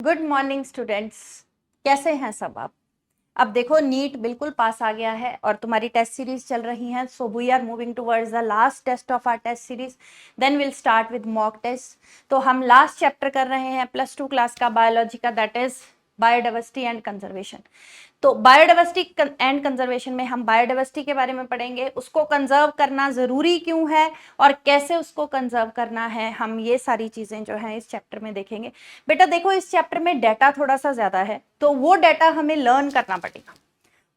Good morning students. कैसे हैं सब आप? अब देखो नीट बिल्कुल पास आ गया है और तुम्हारी टेस्ट सीरीज चल रही है। So we are moving towards the last test of our test series, then will start with mock test. तो हम लास्ट चैप्टर कर रहे हैं +2 क्लास का बायोलॉजी का, that is biodiversity and conservation. तो बायोडाइवर्सिटी एंड कंजर्वेशन में हम बायोडाइवर्सिटी के बारे में पढ़ेंगे, उसको कंजर्व करना जरूरी क्यों है और कैसे उसको कंजर्व करना है, हम ये सारी चीजें जो है इस चैप्टर में देखेंगे। बेटा देखो इस चैप्टर में डाटा थोड़ा सा ज्यादा है, तो वो डाटा हमें लर्न करना पड़ेगा,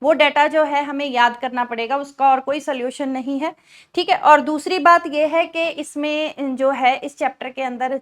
वो डाटा जो है हमें याद करना पड़ेगा, उसका और कोई सोल्यूशन नहीं है। ठीक है। और दूसरी बात ये है कि इसमें जो है इस चैप्टर के अंदर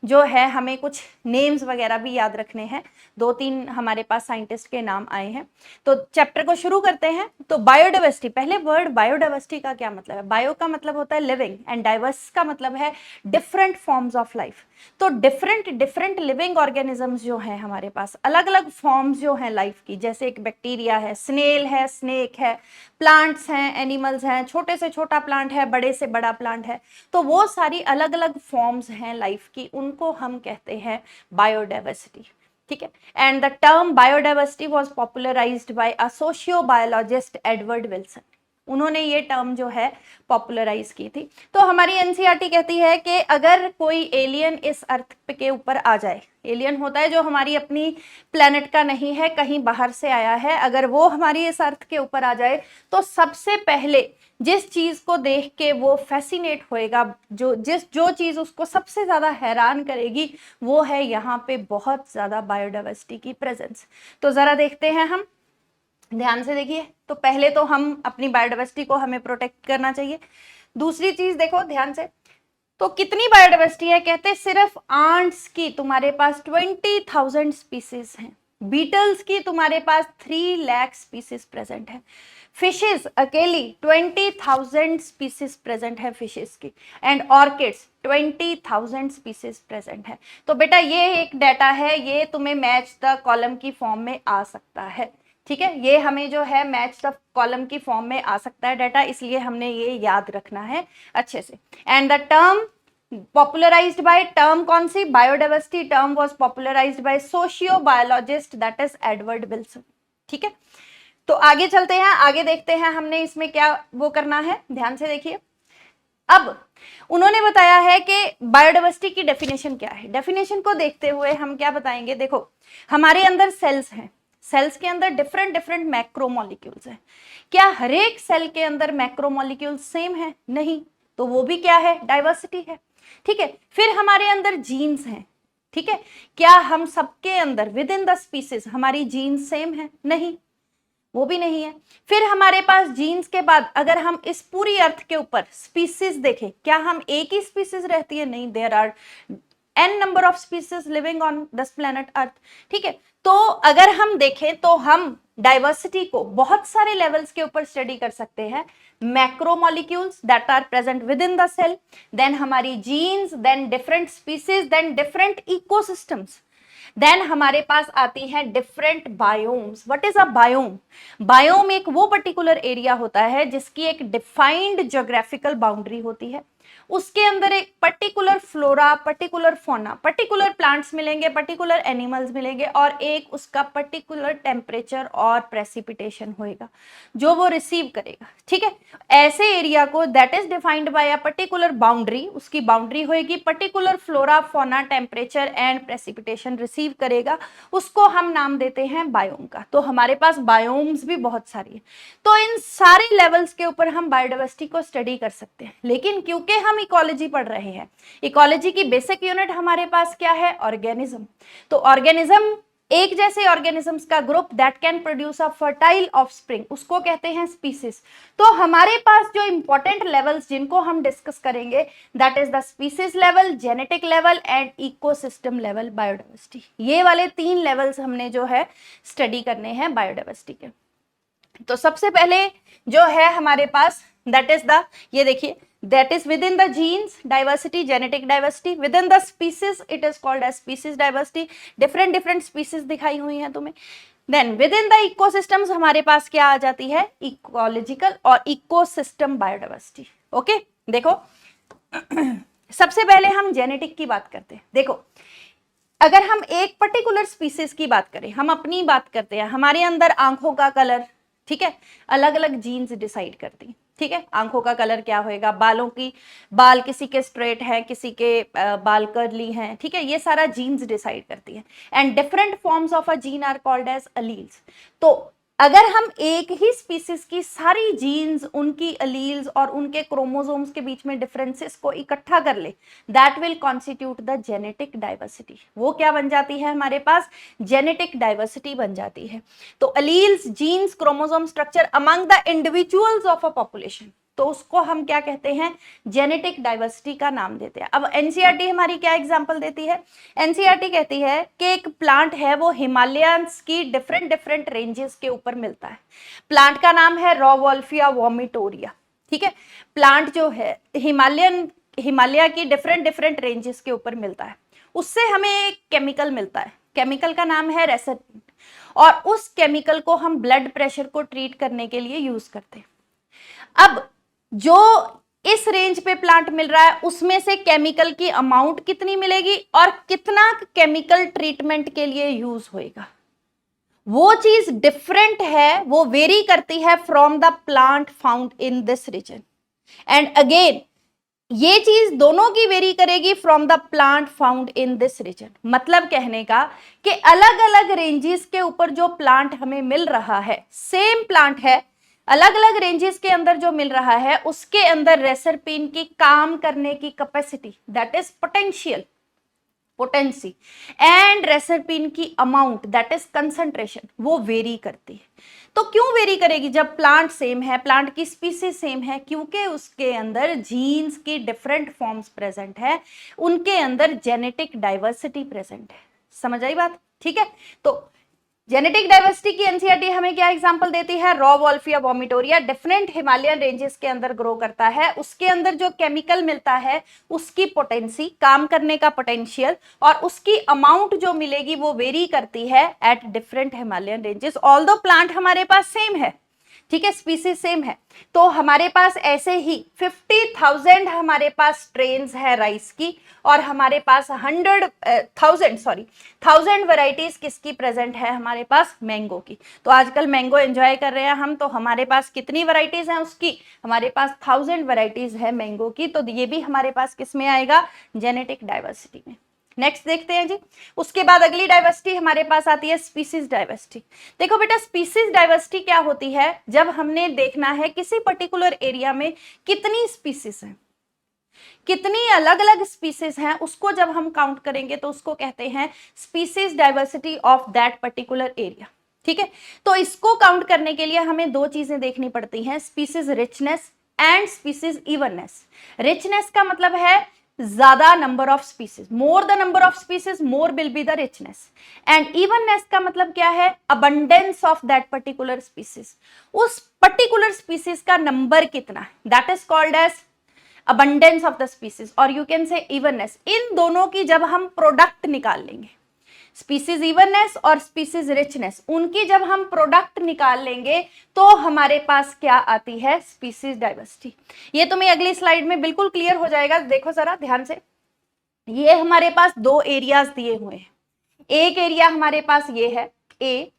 जो है हमें कुछ नेम्स वगैरह भी याद रखने हैं। 2-3 हमारे पास साइंटिस्ट के नाम आए हैं। तो चैप्टर को शुरू करते हैं। तो बायोडाइवर्सिटी, पहले वर्ड बायोडाइवर्सिटी का क्या मतलब है? बायो का मतलब होता है लिविंग एंड डाइवर्स का मतलब है डिफरेंट फॉर्म्स ऑफ लाइफ। तो डिफरेंट लिविंग ऑर्गेनिजम्स जो हैं हमारे पास, अलग अलग फॉर्म्स जो हैं लाइफ की, जैसे एक बैक्टीरिया है, स्नेल है, स्नेक है, प्लांट्स हैं, एनिमल्स हैं, छोटे से छोटा प्लांट है, बड़े से बड़ा प्लांट है। तो वो सारी अलग अलग फॉर्म्स हैं लाइफ की, उनको हम कहते हैं बायोडाइवर्सिटी। ठीक है। And the term biodiversity was popularised by a sociobiologist Edward Wilson. उन्होंने ये टर्म जो है पॉपुलराइज की थी। तो हमारी एनसीईआरटी कहती है कि अगर कोई एलियन इस अर्थ के ऊपर आ जाए, एलियन होता है जो हमारी अपनी प्लेनेट का नहीं है, कहीं बाहर से आया है, अगर वो हमारी इस अर्थ के ऊपर आ जाए तो सबसे पहले जिस चीज को देख के वो फैसिनेट होएगा, जो चीज उसको सबसे ज्यादा हैरान करेगी, वो है यहाँ पे बहुत ज्यादा बायोडाइवर्सिटी की प्रेजेंस। तो जरा देखते हैं, हम ध्यान से देखिए। तो पहले तो हम अपनी बायोडाइवर्सिटी को हमें प्रोटेक्ट करना चाहिए। दूसरी चीज देखो ध्यान से, तो कितनी बायोडाइवर्सिटी है? कहते सिर्फ आंट्स की तुम्हारे पास 20,000 स्पीसीज हैं, बीटल्स की तुम्हारे पास 3 लाख स्पीसीज प्रेजेंट है, फिशेस अकेली 20,000 स्पीसीज प्रेजेंट है फिशेस की, एंड ऑर्किड्स 20,000 स्पीसीज प्रेजेंट है। तो बेटा ये एक डाटा है, ये तुम्हें मैच द कॉलम की फॉर्म में आ सकता है। ठीक है, ये हमें जो है मैच द कॉलम की फॉर्म में आ सकता है डाटा, इसलिए हमने ये याद रखना है अच्छे से। And the term popularised by, term कौन सी? Biodiversity term was popularised by sociobiologist that is Edward Wilson. ठीक है। तो आगे चलते हैं, आगे देखते हैं हमने इसमें क्या वो करना है, ध्यान से देखिए। अब उन्होंने बताया है कि बायोडाइवर्सिटी की डेफिनेशन क्या है। डेफिनेशन को देखते हुए हम क्या बताएंगे, देखो हमारे अंदर सेल्स हैं, सेल्स के अंदर डिफरेंट मैक्रोमोलिक्यूल्स हैं। क्या हर एक सेल के अंदर मैक्रोमोलिक्यूल्स सेम है? नहीं। तो वो भी क्या है? डाइवर्सिटी है। ठीक है। फिर हमारे अंदर जीन्स हैं। ठीक है। क्या हम सबके अंदर विद इन द स्पीसीज हमारी जीन्स सेम है? नहीं, वो भी नहीं है। फिर हमारे पास जीन्स के बाद अगर हम इस पूरी अर्थ के ऊपर स्पीसीज देखें, क्या हम एक ही स्पीसीज रहती है? नहीं, there are n number of species living on this planet earth. ठीक है। तो अगर हम देखें तो हम डाइवर्सिटी को बहुत सारे लेवल्स के ऊपर स्टडी कर सकते हैं। Macromolecules that are present within the cell, then हमारी genes, then different species, then different ecosystems, then हमारे पास आती हैं different biomes. What is a biome? Biome एक वो पर्टिकुलर एरिया होता है जिसकी एक डिफाइंड ज्योग्राफिकल बाउंड्री होती है, उसके अंदर एक particular flora, particular fauna, particular plants मिलेंगे, पर्टिकुलर एनिमल्स मिलेंगे, और एक उसका पर्टिकुलर टेम्परेचर और प्रेसिपिटेशन होएगा जो वो रिसीव करेगा। ठीक है। ऐसे एरिया को that is defined by a particular boundary, उसकी बाउंड्री होएगी, particular flora, fauna, temperature and precipitation receive करेगा, उसको हम नाम देते हैं बायोम का। तो हमारे पास बायोम्स भी बहुत सारी है। तो इन सारे लेवल्स के ऊपर हम बायोडाइवर्सिटी को स्टडी कर सकते हैं। लेकिन क्योंकि हम इकोलॉजी पढ़ रहे हैं, इकोलॉजी की बेसिक यूनिट हमारे पास क्या है? ऑर्गेनिज्म। तो ऑर्गेनिज्म, एक जैसे ऑर्गेनिजम्स का group that can produce a fertile offspring, उसको कहते हैं स्पीसीज। तो हमारे पास जो इंपॉर्टेंट लेवल्स जिनको हम डिस्कस करेंगे, that is the species level, genetic level and ecosystem level biodiversity. ये वाले 3 लेवल्स हमने जो है स्टडी करने हैं बायोडाइवर्सिटी के। तो सबसे पहले जो है हमारे पास दैट इज द, ये देखिए, that is within the genes diversity, genetic diversity, within the species it is called as species diversity, different species दिखाई हुई हैं तुम्हें। then within the ecosystems हमारे पास क्या आ जाती है? ecological और ecosystem biodiversity। ओके देखो सबसे पहले हम जेनेटिक की बात करते हैं। देखो अगर हम एक पर्टिकुलर स्पीसीज की बात करें, हम अपनी बात करते हैं, हमारे अंदर आंखों का कलर, ठीक है, अलग अलग जीन्स डिसाइड करती हैं, ठीक है। आंखों का कलर क्या होएगा, बाल किसी के स्ट्रेट हैं, किसी के बाल कर्ली हैं, ठीक है, ये सारा जीन्स डिसाइड करती है। And different forms of a gene are called as alleles. तो अगर हम एक ही स्पीसीज की सारी जीन्स, उनकी अलील्स और उनके क्रोमोसोम्स के बीच में डिफरेंसेस को इकट्ठा कर ले, that will constitute the genetic diversity. वो क्या बन जाती है, हमारे पास जेनेटिक डाइवर्सिटी बन जाती है। तो alleles, genes, chromosome structure among the individuals of a population, तो उसको हम क्या कहते हैं, जेनेटिक डाइवर्सिटी का नाम देते हैं। अब एनसीईआरटी हमारी क्या एग्जांपल देती है, एनसीईआरटी कहती है कि एक प्लांट है, वो हिमालयंस की डिफरेंट डिफरेंट रेंजेस के ऊपर मिलता है। प्लांट का नाम है रॉवोल्फिया वोमिटोरिया, ठीक है। प्लांट जो है हिमालय की डिफरेंट डिफरेंट रेंजेस के ऊपर मिलता है। उससे हमें एक केमिकल मिलता है, केमिकल का नाम है रेसरपिन, और उस केमिकल को हम ब्लड प्रेशर को ट्रीट करने के लिए यूज करते हैं। अब जो इस रेंज पे प्लांट मिल रहा है, उसमें से केमिकल की अमाउंट कितनी मिलेगी और कितना केमिकल ट्रीटमेंट के लिए यूज होएगा, वो चीज डिफरेंट है, वो वेरी करती है from the plant found in this region. And again ये चीज दोनों की वेरी करेगी from the plant found in this region. मतलब कहने का कि अलग अलग रेंजेस के ऊपर जो प्लांट हमें मिल रहा है, सेम प्लांट है, अलग अलग रेंजेस के अंदर जो मिल रहा है, उसके अंदर रेसरपिन की काम करने की capacity, that is potential, potency, and reserpine की अमाउंट, दैट इज कंसंट्रेशन, वो वेरी करती है। तो क्यों वेरी करेगी, जब प्लांट सेम है, प्लांट की स्पीसीज सेम है, क्योंकि उसके अंदर जीन्स की डिफरेंट फॉर्म्स प्रेजेंट है, उनके अंदर जेनेटिक डाइवर्सिटी प्रेजेंट है। समझ आई बात, ठीक है। तो जेनेटिक डाइवर्सिटी की एनसीईआरटी हमें क्या एग्जांपल देती है, रॉवोल्फिया वोमिटोरिया डिफरेंट हिमालयन रेंजेस के अंदर ग्रो करता है, उसके अंदर जो केमिकल मिलता है, उसकी पोटेंसी, काम करने का पोटेंशियल, और उसकी अमाउंट जो मिलेगी वो वेरी करती है at different Himalayan ranges. Although plant हमारे पास सेम है, ठीक है, स्पीसीज सेम है, तो हमारे पास ऐसे ही 50,000 हमारे पास स्ट्रेन्स है राइस की, और हमारे पास 1000 वैरायटीज किसकी प्रेजेंट है, हमारे पास मैंगो की। तो आजकल मैंगो एंजॉय कर रहे हैं हम, तो हमारे पास कितनी वैरायटीज हैं उसकी, हमारे पास 1000 वैरायटीज है मैंगो की। तो ये भी हमारे पास किस में आएगा, जेनेटिक डाइवर्सिटी में। नेक्स्ट देखते हैं जी। उसके बाद अगली डाइवर्सिटी हमारे पास आती है स्पीसीज डाइवर्सिटी। देखो बेटा, स्पीसीज डाइवर्सिटी क्या होती है, जब हमने देखना है किसी पर्टिकुलर एरिया में कितनी स्पीसीज हैं, कितनी अलग अलग स्पीसीज हैं, उसको जब हम काउंट करेंगे तो उसको कहते हैं species diversity of that particular area, ठीक है। तो इसको काउंट करने के लिए हमें दो चीजें देखनी पड़ती हैं, species richness and species evenness. Richness का मतलब है ज्यादा number of species, more the number of species more will be the richness. And evenness का मतलब क्या है, abundance of that particular species, उस पर्टिकुलर स्पीसीज का नंबर कितना है, that is called as abundance of the species, और you can say evenness. इन दोनों की जब हम प्रोडक्ट निकाल लेंगे, स्पीसीज इवननेस और स्पीसीज रिचनेस, उनकी जब हम प्रोडक्ट निकाल लेंगे तो हमारे पास क्या आती है, स्पीसीज डाइवर्सिटी। ये तुम्हें अगली स्लाइड में बिल्कुल क्लियर हो जाएगा। देखो जरा ध्यान से, ये हमारे पास दो एरियाज दिए हुए हैं। एक एरिया हमारे पास ये है ए,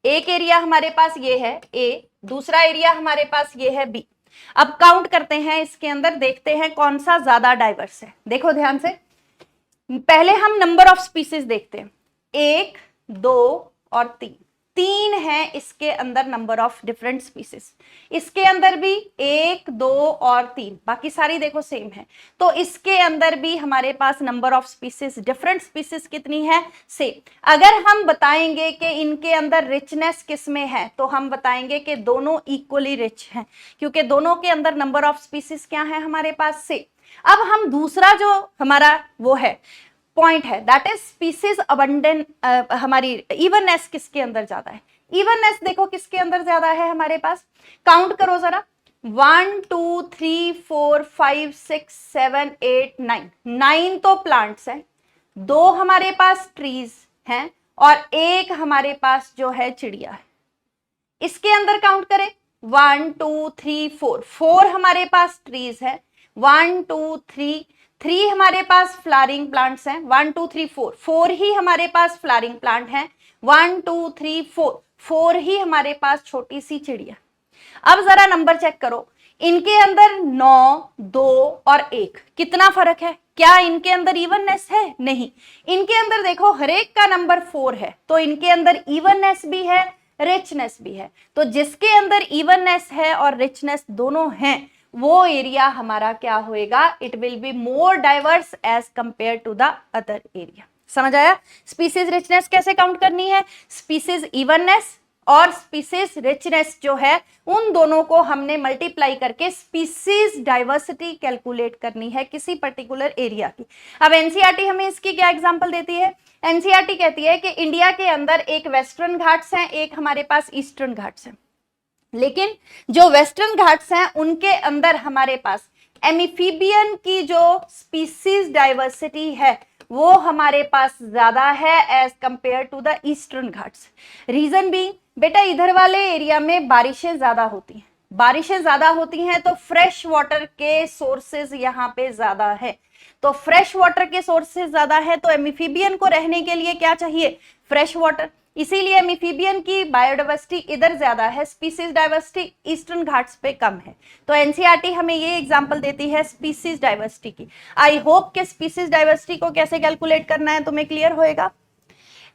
एक एरिया हमारे पास ये है ए, दूसरा एरिया हमारे पास ये है बी। अब काउंट करते हैं इसके अंदर, देखते हैं कौन सा ज्यादा डाइवर्स है। देखो ध्यान से, पहले हम नंबर ऑफ स्पीसीज देखते हैं, 1, 2 और 3, 3 है इसके अंदर नंबर ऑफ डिफरेंट स्पीसीज। इसके अंदर भी 1, 2 और 3, बाकी सारी देखो सेम है। तो इसके अंदर भी हमारे पास number of species, different species कितनी है, सेम। अगर हम बताएंगे कि इनके अंदर रिचनेस किस में है, तो हम बताएंगे कि दोनों इक्वली रिच हैं, क्योंकि दोनों के अंदर नंबर ऑफ स्पीसीज क्या है हमारे पास, सेम। अब हम दूसरा जो हमारा वो है पॉइंट है, दैट इज स्पीसीज अबंडेंट, हमारी इवननेस किसके अंदर ज्यादा है। इवननेस देखो किसके अंदर ज्यादा है हमारे पास, काउंट करो जरा, 1 2 3 4 5 6 7 8 9, 9 तो प्लांट्स हैं, 2 हमारे पास ट्रीज हैं, और एक हमारे पास जो है चिड़िया है। इसके अंदर काउंट करें, 1 2 3 4, 4 हमारे पास ट्रीज है, 1 2 3, 3 हमारे पास फ्लावरिंग प्लांट्स हैं, 1 2 3 4, 4 ही हमारे पास फ्लावरिंग प्लांट हैं, 1 2 3 4, 4 ही हमारे पास छोटी सी चिड़िया। अब जरा नंबर चेक करो, इनके अंदर 9, 2 और 1 कितना फर्क है? क्या इनके अंदर इवननेस है? नहीं, इनके अंदर देखो हर एक का नंबर 4 है, तो इनके अंदर इवननेस भी है, रिचनेस भी है। तो जिसके अंदर इवननेस है और रिचनेस दोनों हैं, वो एरिया हमारा क्या होएगा? It will be more diverse as compare to the other area. समझ आया? स्पीसीज रिचनेस कैसे काउंट करनी है? स्पीसीज इवननेस और स्पीसीज रिचनेस जो है, उन दोनों को हमने मल्टीप्लाई करके स्पीसीज डाइवर्सिटी कैलकुलेट करनी है किसी पर्टिकुलर एरिया की। अब एनसीईआरटी हमें इसकी क्या एग्जांपल देती है? एनसीईआरटी कहती है कि इंडिया के अंदर एक वेस्टर्न घाट्स हैं, एक हमारे पास ईस्टर्न घाट्स हैं, लेकिन जो वेस्टर्न घाट्स हैं उनके अंदर हमारे पास एमिफीबियन की जो स्पीसीज डाइवर्सिटी है वो हमारे पास ज्यादा है as compare to the eastern Ghats. Region भी बेटा, इधर वाले एरिया में बारिशें ज्यादा होती हैं, बारिशें ज्यादा होती हैं तो फ्रेश वाटर के सोर्सेज यहाँ पे ज्यादा है, तो फ्रेश वाटर के सोर्सेज ज्यादा है, तो एमिफीबियन को रहने के लिए क्या चाहिए? Fresh water. इसीलिए एमिफीबियन की बायोडाइवर्सिटी इधर ज्यादा है, स्पीसीज डाइवर्सिटी ईस्टर्न घाट्स पे कम है। तो एनसीईआरटी हमें ये एग्जांपल देती है स्पीसीज डाइवर्सिटी की। आई होप कि स्पीसीज डाइवर्सिटी को कैसे कैलकुलेट करना है तुम्हें क्लियर होएगा।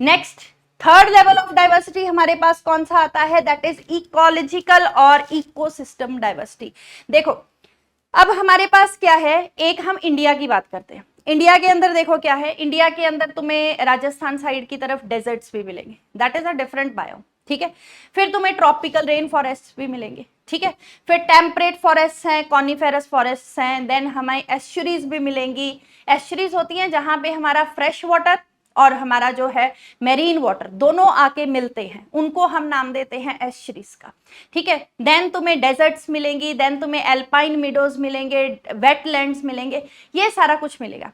Next, third level of diversity हमारे पास कौन सा आता है? दैट इज इकोलॉजिकल और इकोसिस्टम डाइवर्सिटी। देखो अब हमारे पास क्या है, एक हम इंडिया की बात करते हैं। इंडिया के अंदर देखो क्या है, इंडिया के अंदर तुम्हें राजस्थान साइड की तरफ डेजर्ट्स भी मिलेंगे, that is a different biome, ठीक है। फिर तुम्हें ट्रॉपिकल रेन फॉरेस्ट भी मिलेंगे, ठीक है। फिर टेम्परेट फॉरेस्ट हैं, कॉनिफेरस फॉरेस्ट हैं, देन हमें एस्चुरीज भी मिलेंगी। एस्चुरीज होती हैं जहां पे हमारा फ्रेश वाटर और हमारा जो है मेरीन वाटर दोनों आके मिलते हैं, उनको हम नाम देते हैं एस्चुरीज का, ठीक है। देन तुम्हें डेजर्ट्स मिलेंगी, देन तुम्हें एल्पाइन मीडोज मिलेंगे, वेटलैंड्स मिलेंगे, ये सारा कुछ मिलेगा।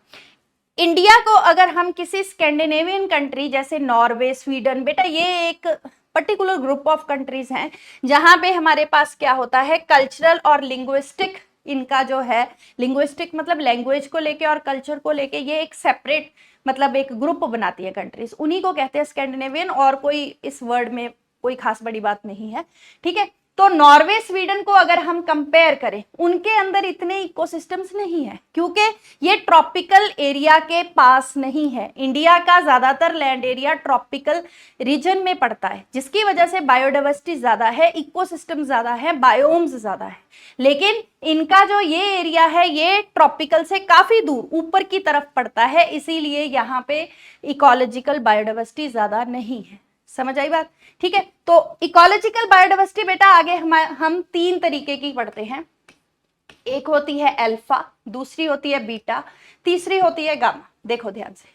इंडिया को अगर हम किसी स्कैंडिनेवियन कंट्री जैसे नॉर्वे, स्वीडन, बेटा ये एक पर्टिकुलर ग्रुप ऑफ कंट्रीज हैं जहां पे हमारे पास क्या होता है, कल्चरल और लिंग्विस्टिक, इनका जो है लिंग्विस्टिक मतलब लैंग्वेज को लेके और कल्चर को लेके ये एक सेपरेट मतलब एक ग्रुप बनाती है कंट्रीज, उन्हीं को कहते हैं स्कैंडिनेवियन, और कोई इस वर्ड में कोई खास बड़ी बात नहीं है, ठीक है। तो नॉर्वे, स्वीडन को अगर हम कंपेयर करें, उनके अंदर इतने इकोसिस्टम्स नहीं है क्योंकि ये ट्रॉपिकल एरिया के पास नहीं है। इंडिया का ज्यादातर लैंड एरिया ट्रॉपिकल रीजन में पड़ता है, जिसकी वजह से बायोडाइवर्सिटी ज्यादा है, इकोसिस्टम ज्यादा है, बायोम्स ज्यादा है। लेकिन इनका जो ये एरिया है ये ट्रॉपिकल से काफी दूर ऊपर की तरफ पड़ता है, इसीलिए यहाँ पे इकोलॉजिकल बायोडाइवर्सिटी ज्यादा नहीं है। समझ आई बात? ठीक है। तो इकोलॉजिकल बायोडाइवर्सिटी बेटा आगे हम 3 तरीके की पढ़ते हैं। एक होती है अल्फा, दूसरी होती है बीटा, तीसरी होती है गामा। देखो ध्यान से,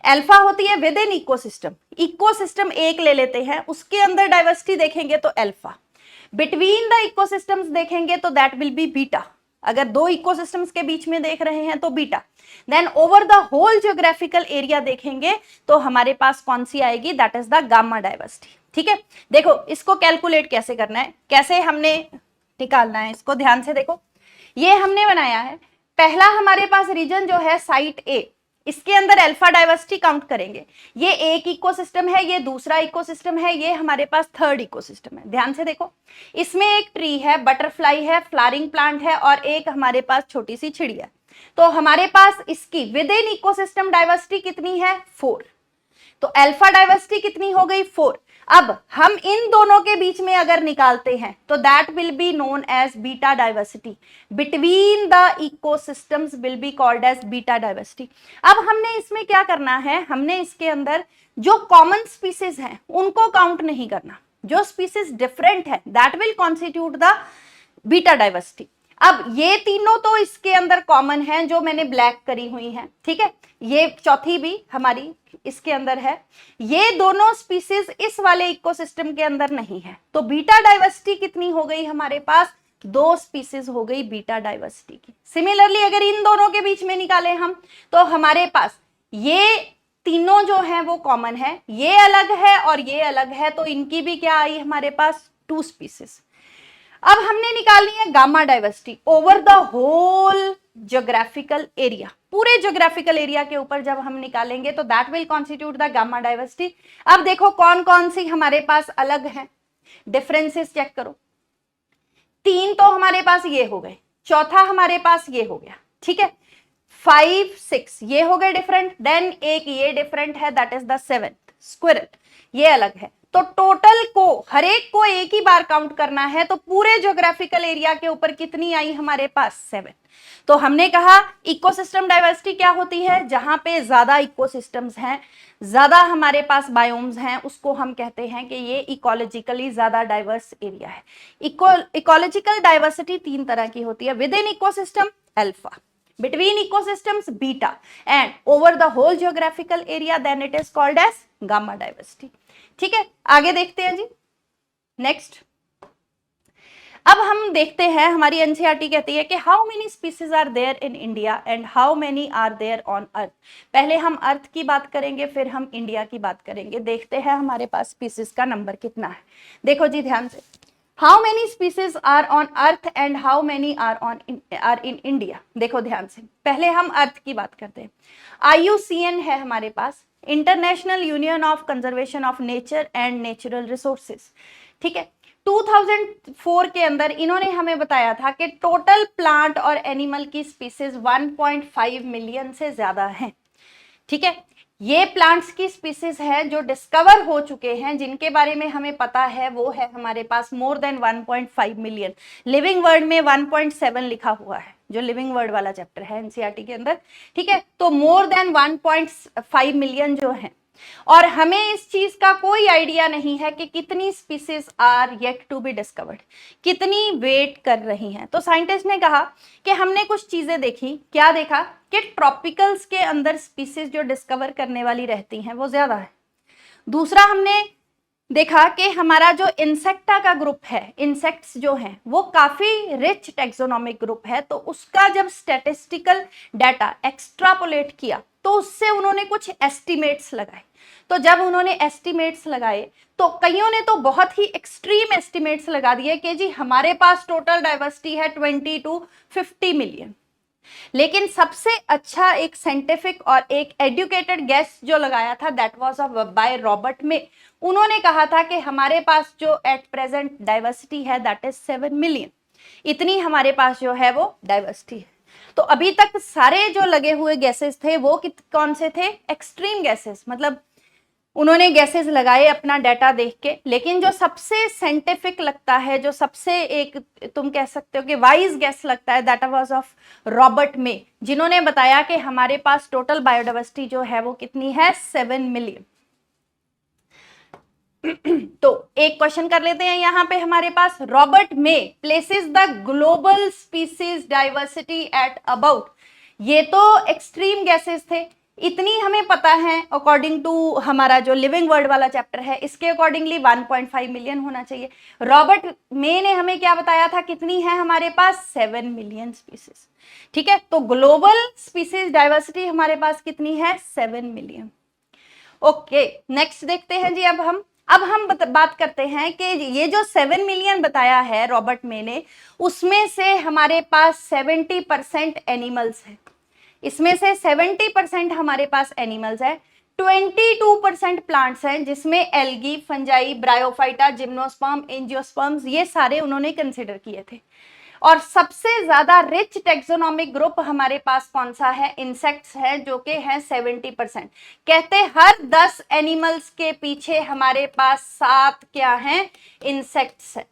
अल्फा होती है विद इन इकोसिस्टम, इकोसिस्टम एक ले लेते हैं, उसके अंदर डाइवर्सिटी देखेंगे तो अल्फा, बिटवीन द इकोसिस्टम्स देखेंगे तो दैट विल बी बीटा, अगर 2 इकोसिस्टम्स के बीच में देख रहे हैं तो beta. Then over the whole geographical area देखेंगे तो हमारे पास कौन सी आएगी, that is the gamma diversity, ठीक है। देखो इसको कैलकुलेट कैसे करना है, कैसे हमने निकालना है, इसको ध्यान से देखो। ये हमने बनाया है, पहला हमारे पास रीजन जो है साइट ए, इसके अंदर अल्फा डाइवर्सिटी काउंट करेंगे। ये एक इकोसिस्टम है, ये दूसरा इकोसिस्टम है, ये हमारे पास थर्ड इकोसिस्टम है। ध्यान से देखो, इसमें एक ट्री है, बटरफ्लाई है, फ्लावरिंग प्लांट है और एक हमारे पास छोटी सी चिड़िया। तो हमारे पास इसकी विद इन इकोसिस्टम डाइवर्सिटी कितनी है, 4। तो अल्फा डाइवर्सिटी कितनी हो गई, 4। अब हम इन दोनों के बीच में अगर निकालते हैं तो that will be known as beta diversity, between the ecosystems will be called as beta diversity. अब हमने इसमें क्या करना है, हमने इसके अंदर जो कॉमन स्पीसीज हैं उनको काउंट नहीं करना, जो स्पीसीज डिफरेंट है that will constitute the beta diversity. अब ये तीनों तो इसके अंदर कॉमन है जो मैंने ब्लैक करी हुई हैं, ठीक है, ये चौथी भी हमारी इसके अंदर है, ये दोनों स्पीसीज इस वाले इकोसिस्टम के अंदर नहीं है। तो बीटा डाइवर्सिटी कितनी हो गई हमारे पास, 2 स्पीसीज हो गई बीटा डाइवर्सिटी की। सिमिलरली अगर इन दोनों के बीच में निकाले हम तो हमारे पास ये तीनों जो हैं वो कॉमन है, ये अलग है और ये अलग है, तो इनकी भी क्या आई हमारे पास, 2 स्पीसीज। अब हमने निकालनी है gamma diversity over the whole geographical area, पूरे ज्योग्राफिकल एरिया के ऊपर जब हम निकालेंगे तो that will constitute the gamma diversity. अब देखो कौन कौन सी हमारे पास अलग है, डिफरेंसेस चेक करो। 3 तो हमारे पास ये हो गए, चौथा हमारे पास ये हो गया, ठीक है। 5, 6 ये हो गए डिफरेंट, देन एक ये डिफरेंट है, that is the 7th squirrel, ये अलग है। तो टोटल को हर एक को एक ही बार काउंट करना है, तो पूरे ज्योग्राफिकल एरिया के ऊपर कितनी आई हमारे पास 7। तो हमने कहा इकोसिस्टम डाइवर्सिटी क्या होती है, जहां पे ज्यादा इकोसिस्टम्स हैं, ज्यादा हमारे पास बायोम्स हैं, उसको हम कहते हैं कि ये इकोलॉजिकली ज्यादा डाइवर्स एरिया है। इकोलॉजिकल डाइवर्सिटी 3 तरह की होती है, with in ecosystem alpha, between ecosystems beta, and over the whole geographical area then it is called as gamma diversity। ठीक है, आगे देखते हैं जी नेक्स्ट। अब हम देखते हैं, हमारी एनसीईआरटी कहती है कि how many species are there in India and how many are there on earth. पहले हम अर्थ की बात करेंगे, फिर हम इंडिया की बात करेंगे। देखते हैं हमारे पास स्पीसीज का नंबर कितना है। देखो जी ध्यान से, how many species are on earth and how many are in India. देखो ध्यान से, पहले हम अर्थ की बात करते हैं। IUCN है हमारे पास, International Union of Conservation of Nature and Natural Resources, ठीक है। 2004 के अंदर इन्होंने हमें बताया था कि टोटल प्लांट और एनिमल की स्पीसीज 1.5 मिलियन से ज्यादा हैं, ठीक है। ये प्लांट्स की स्पीसीज है जो डिस्कवर हो चुके हैं, जिनके बारे में हमें पता है, वो है हमारे पास more than 1.5 million. Living world में 1.7 लिखा हुआ है, जो लिविंग वर्ड वाला चैप्टर है एनसीईआरटी के अंदर, ठीक है। तो मोर देन 1.5 मिलियन जो है, और हमें इस चीज का कोई आइडिया नहीं है कि कितनी species are yet to be discovered, कितनी वेट कर रही हैं। तो साइंटिस्ट ने कहा कि हमने कुछ चीजें देखी, क्या देखा कि ट्रॉपिकल्स के अंदर स्पीसीज जो डिस्कवर करने वाली रहती हैं वो ज्यादा है। दूसरा हमने देखा कि हमारा जो इंसेक्टा का ग्रुप है, इंसेक्ट्स जो हैं वो काफी रिच टेक्सोनोमिक ग्रुप है, तो उसका जब स्टैटिस्टिकल डाटा एक्सट्रापोलेट किया तो उससे उन्होंने कुछ एस्टिमेट्स लगाए। तो जब उन्होंने एस्टिमेट्स लगाए तो कईयों ने तो बहुत ही एक्सट्रीम एस्टिमेट्स लगा दिए कि जी हमारे पास टोटल डाइवर्सिटी है 20 to 50 मिलियन। लेकिन सबसे अच्छा एक साइंटिफिक और एक एजुकेटेड गेस जो लगाया था, दैट वाज बाय रॉबर्ट मे। उन्होंने कहा था कि हमारे पास जो एट प्रेजेंट डाइवर्सिटी है दैट इज 7 मिलियन। इतनी हमारे पास जो है वो डाइवर्सिटी है। तो अभी तक सारे जो लगे हुए गैसेस थे वो कौन से थे, एक्सट्रीम गैसेस, मतलब उन्होंने गैसेस लगाए अपना डाटा देख के। लेकिन जो सबसे साइंटिफिक लगता है, जो सबसे एक तुम कह सकते हो कि वाइज गैस लगता है, दैट वाज ऑफ रॉबर्ट मे, जिन्होंने बताया कि हमारे पास टोटल बायोडाइवर्सिटी जो है वो कितनी है, 7 मिलियन। तो एक क्वेश्चन कर लेते हैं यहां पे हमारे पास, Robert May places the global species diversity at about. ये तो एक्सट्रीम गैसेस थे, इतनी हमें पता है अकॉर्डिंग टू हमारा जो लिविंग वर्ल्ड वाला चैप्टर है, इसके अकॉर्डिंगली 1.5 मिलियन होना चाहिए। रॉबर्ट मे ने हमें क्या बताया था, कितनी है हमारे पास, 7 मिलियन स्पीसीज, ठीक है। तो ग्लोबल स्पीसीज डाइवर्सिटी हमारे पास कितनी है, 7 मिलियन। ओके नेक्स्ट देखते हैं जी। अब हम बात करते हैं कि ये जो 7 मिलियन बताया है रॉबर्ट मे ने, उसमें से हमारे पास 70% एनिमल्स है। इसमें से 70% हमारे पास एनिमल्स है, 22% प्लांट्स हैं, जिसमें algae, fungi, bryophyta, gymnosperm, angiosperms, ये सारे उन्होंने कंसिडर किए थे। और सबसे ज्यादा रिच टेक्सोनोमिक ग्रुप हमारे पास कौन सा है, इंसेक्ट्स है, जो कि है 70%। कहते हर 10 एनिमल्स के पीछे हमारे पास 7 क्या हैं, इंसेक्ट्स है।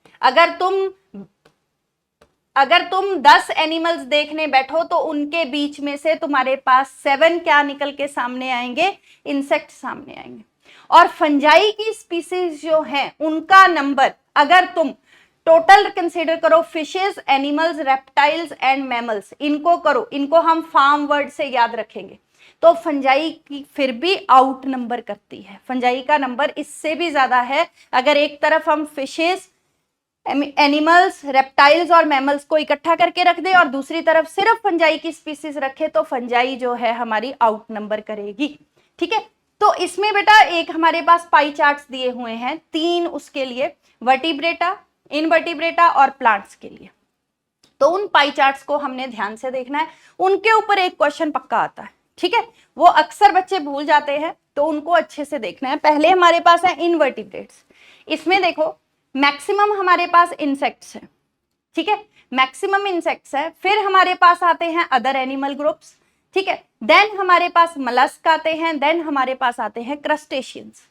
अगर तुम 10 एनिमल्स देखने बैठो तो उनके बीच में से तुम्हारे पास 7 क्या निकल के सामने आएंगे, इंसेक्ट सामने आएंगे। और फंजाई की स्पीसीज जो है उनका नंबर अगर तुम टोटल कंसीडर करो, fishes, animals, reptiles and mammals, इनको करो, इनको हम फार्म वर्ड से याद रखेंगे, तो फंजाई की फिर भी आउट नंबर करती है। फंजाई का नंबर इससे भी ज्यादा है। अगर एक तरफ हम फिशेस, एनिमल्स, रेप्टाइल्स और मैमल्स को इकट्ठा करके रख दे और दूसरी तरफ सिर्फ फंजाई की स्पीसीज रखे, तो फंजाई जो है हमारी आउट नंबर करेगी, ठीक है। तो इसमें बेटा एक हमारे पास पाई चार्ट्स दिए हुए हैं, 3 उसके लिए, वर्टिब्रेटा, इनवर्टिब्रेटा और प्लांट्स के लिए। तो उन पाई चार्ट्स को हमने ध्यान से देखना है, उनके ऊपर एक क्वेश्चन पक्का आता है, ठीक है, वो अक्सर बच्चे भूल जाते हैं, तो उनको अच्छे से देखना है। पहले हमारे पास है इनवर्टिब्रेट्स, इसमें देखो मैक्सिमम हमारे पास इंसेक्ट्स है, ठीक है, मैक्सिमम इंसेक्ट्स है। फिर हमारे पास आते हैं अदर एनिमल ग्रुप्स, ठीक है, देन हमारे पास मलस्क आते हैं, देन हमारे पास आते हैं क्रस्टेशियंस,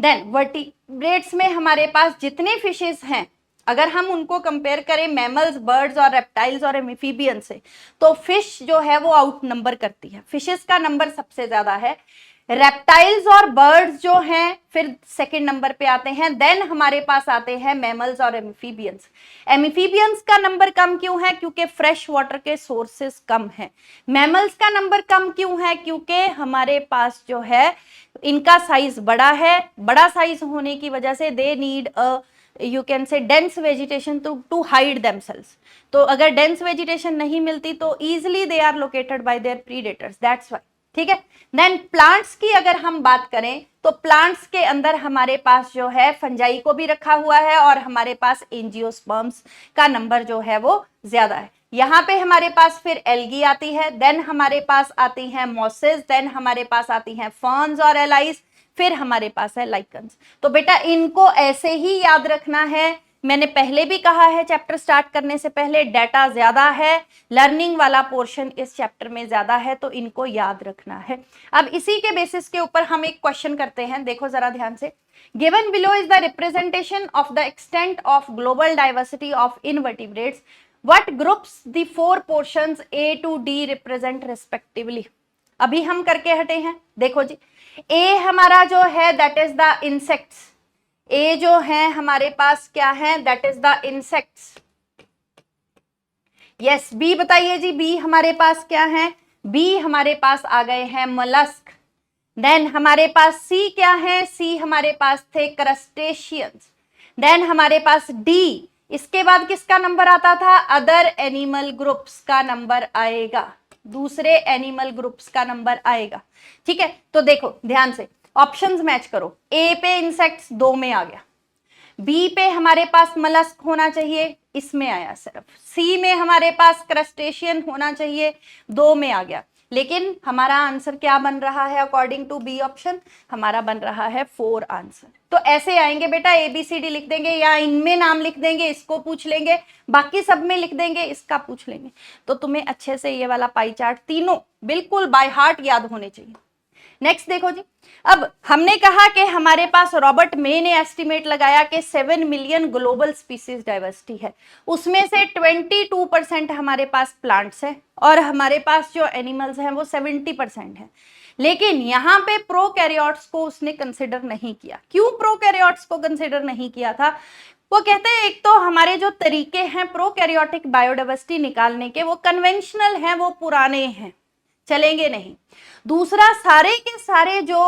देन वर्टिब्रेट्स में हमारे पास जितने फिशेस हैं अगर हम उनको कंपेयर करें मैमल्स, बर्ड्स और रेप्टाइल्स और एम्फीबियन से, तो फिश जो है वो आउट नंबर करती है, फिशेस का नंबर सबसे ज्यादा है। रेप्टाइल्स और बर्ड्स जो हैं फिर सेकंड नंबर पे आते हैं, देन हमारे पास आते हैं मैमल्स और एम्फीबियंस। एम्फीबियंस का नंबर कम क्यों है? क्योंकि फ्रेश वाटर के सोर्सेस कम हैं। मैमल्स का नंबर कम क्यों है? क्योंकि हमारे पास जो है इनका साइज बड़ा है, बड़ा साइज होने की वजह से they need a you can say dense vegetation to hide themselves. तो अगर डेंस वेजिटेशन नहीं मिलती तो easily they are located by their predators, that's why, ठीक है। देन प्लांट्स की अगर हम बात करें तो प्लांट्स के अंदर हमारे पास जो है फंजाई को भी रखा हुआ है और हमारे पास एंजियोस्पर्म्स का नंबर जो है वो ज्यादा है। यहाँ पे हमारे पास फिर एल्गी आती है, देन हमारे पास आती हैं मॉसेस, देन हमारे पास आती हैं फर्न्स और एलाइज, फिर हमारे पास है लाइकन्स। तो बेटा इनको ऐसे ही याद रखना है। मैंने पहले भी कहा है चैप्टर स्टार्ट करने से पहले डाटा ज्यादा है, लर्निंग वाला पोर्शन इस चैप्टर में ज्यादा है, तो इनको याद रखना है। अब इसी के बेसिस के ऊपर हम एक क्वेश्चन करते हैं, देखो जरा ध्यान से। Given below is the representation of the extent of global diversity of invertebrates, what groups the four portions A to D represent respectively. अभी हम करके हटे हैं, देखो जी, ए हमारा जो है that is the insects, A जो है हमारे पास क्या है, that is the insects. Yes, B बताइए जी, बी हमारे पास क्या है, बी हमारे पास आ गए हैं मोलस्क। देन हमारे पास सी क्या है, सी हमारे पास थे क्रस्टेशियंस। देन हमारे पास डी, इसके बाद किसका नंबर आता था, अदर एनिमल ग्रुप्स का नंबर आएगा, दूसरे एनिमल ग्रुप्स का नंबर आएगा, ठीक है। तो देखो ध्यान से ऑप्शंस मैच करो, ए पे इंसेक्ट्स 2 में आ गया, बी पे हमारे पास मलस्क होना चाहिए, इसमें आया सिर्फ, सी में हमारे पास क्रस्टेशियन होना चाहिए, 2 में आ गया। लेकिन हमारा आंसर क्या बन रहा है अकॉर्डिंग टू बी ऑप्शन, हमारा बन रहा है 4 आंसर। तो ऐसे आएंगे बेटा, ABCD लिख देंगे या इनमें नाम लिख देंगे, इसको पूछ लेंगे, बाकी सब में लिख देंगे, इसका पूछ लेंगे। तो तुम्हें अच्छे से ये वाला पाई चार्ट तीनों बिल्कुल बाय हार्ट याद होने चाहिए। नेक्स्ट देखो जी, अब हमने कहा कि हमारे पास रॉबर्ट मे ने एस्टिमेट लगाया कि 7 मिलियन ग्लोबल स्पीसीज डाइवर्सिटी है, उसमें से 22% हमारे पास प्लांट्स है और हमारे पास जो एनिमल्स हैं वो 70% है। लेकिन यहाँ पे प्रोकैरियोट्स को उसने कंसिडर नहीं किया। क्यों प्रोकैरियोट्स को कंसिडर नहीं किया था? वो कहते हैं एक तो हमारे जो तरीके हैं प्रोकैरियोटिक बायोडाइवर्सिटी निकालने के वो कन्वेंशनल हैं, वो पुराने हैं, चलेंगे नहीं। दूसरा, सारे के सारे जो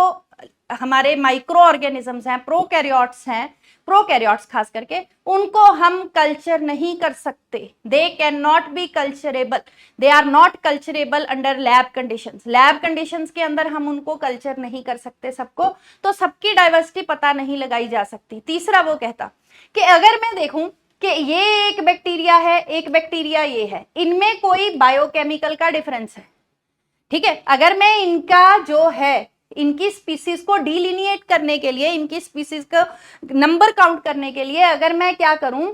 हमारे माइक्रो ऑर्गेनिजम्स हैं, प्रोकैरियोट्स हैं, प्रोकैरियोट्स खास करके, उनको हम कल्चर नहीं कर सकते। They can not be culturable, they are not culturable under lab conditions. Lab conditions के अंदर हम उनको कल्चर नहीं कर सकते सबको, तो सबकी डाइवर्सिटी पता नहीं लगाई जा सकती। तीसरा, वो कहता कि अगर मैं देखूं कि ये एक बैक्टीरिया है, एक बैक्टीरिया ये है, इनमें कोई बायोकेमिकल का डिफरेंस है, ठीक है। अगर मैं इनका जो है इनकी स्पीसीज को डिलिनिएट करने के लिए, इनकी स्पीसीज का नंबर काउंट करने के लिए अगर मैं क्या करूं,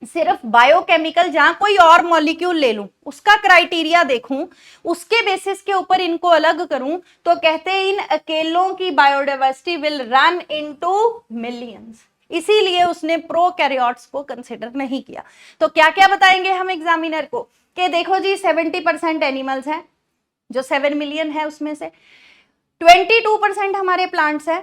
सिर्फ बायोकेमिकल जहां कोई और मॉलिक्यूल ले लूं, उसका क्राइटेरिया देखूं, उसके बेसिस के ऊपर इनको अलग करूं, तो कहते हैं इन अकेलों की biodiversity will run into millions. इसीलिए उसने प्रोकैरियोट्स को कंसिडर नहीं किया। तो क्या क्या बताएंगे हम एग्जामिनर को कि देखो जी 70% एनिमल्स हैं, जो 7 मिलियन है उसमें से 22% हमारे प्लांट्स हैं,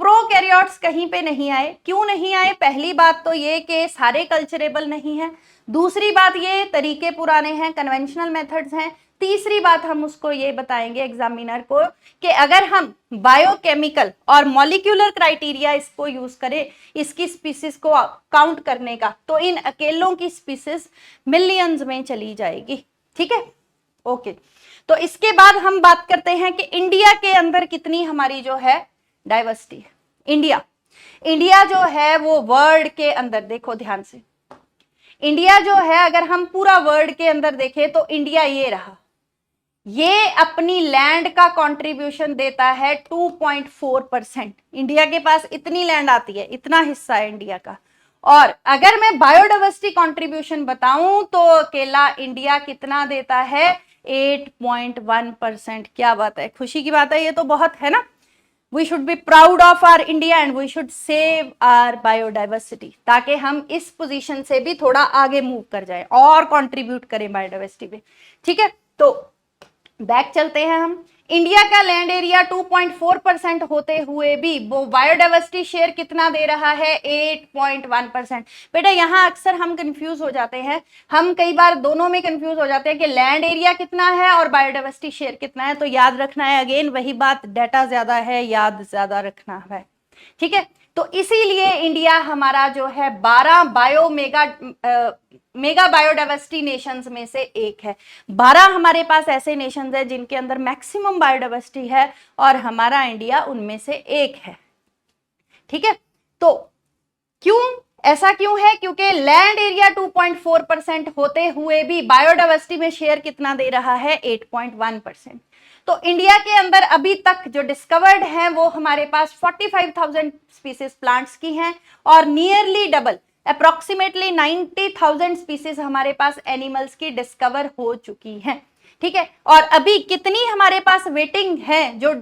प्रोकैरियोट्स कहीं पे नहीं आए। क्यों नहीं आए? पहली बात तो ये कि सारे कल्चरेबल नहीं है, दूसरी बात ये तरीके पुराने हैं, कन्वेंशनल मेथड्स हैं, तीसरी बात हम उसको ये बताएंगे एग्जामिनर को कि अगर हम बायोकेमिकल और मॉलिक्यूलर क्राइटेरिया इसको यूज करें इसकी स्पीसीज को काउंट करने का, तो इन अकेलों की स्पीसीज मिलियंस में चली जाएगी, ठीक है। ओके, तो इसके बाद हम बात करते हैं कि इंडिया के अंदर कितनी हमारी जो है डाइवर्सिटी है। इंडिया, इंडिया जो है वो वर्ल्ड के अंदर, देखो ध्यान से, इंडिया जो है अगर हम पूरा वर्ल्ड के अंदर देखें तो इंडिया ये रहा, ये अपनी लैंड का कंट्रीब्यूशन देता है 2.4%। इंडिया के पास इतनी लैंड आती है, इतना हिस्सा है इंडिया का। और अगर मैं बायोडाइवर्सिटी कंट्रीब्यूशन बताऊं तो अकेला इंडिया कितना देता है, 8.1%। क्या बात है, खुशी की बात है ये तो बहुत, है ना। We should be proud of our India and we should save our biodiversity, ताकि हम इस पोजीशन से भी थोड़ा आगे मूव कर जाए और कंट्रीब्यूट करें बायोडाइवर्सिटी पे। ठीक है, तो बैक चलते हैं हम। इंडिया का लैंड एरिया 2.4% होते हुए भी वो बायोडाइवर्सिटी शेयर कितना दे रहा है, 8.1%। बेटा यहाँ अक्सर हम कंफ्यूज हो जाते हैं, हम कई बार दोनों में कंफ्यूज हो जाते हैं कि लैंड एरिया कितना है और बायोडाइवर्सिटी शेयर कितना है। तो याद रखना है, अगेन वही बात, डाटा ज्यादा है, याद ज्यादा रखना है। ठीक है, तो इसीलिए इंडिया हमारा जो है 12 मेगा बायोडाइवर्सिटी नेशंस में से एक है। 12 हमारे पास ऐसे नेशंस है जिनके अंदर मैक्सिमम बायोडाइवर्सिटी है और हमारा इंडिया उनमें से एक है। ठीक है, तो क्यों ऐसा क्यों है, क्योंकि लैंड एरिया 2.4% होते हुए भी बायोडाइवर्सिटी में शेयर कितना दे रहा है, 8.1%। तो इंडिया के अंदर अभी तक जो डिस्कवर्ड हैं वो हमारे पास 45,000 स्पीसीज प्लांट्स की हैं और नियरली डबल अप्रोक्सीमेटली 90,000 स्पीसीज हमारे पास एनिमल्स की डिस्कवर हो चुकी हैं। ठीक है, और अभी कितनी हमारे पास वेटिंग है, जो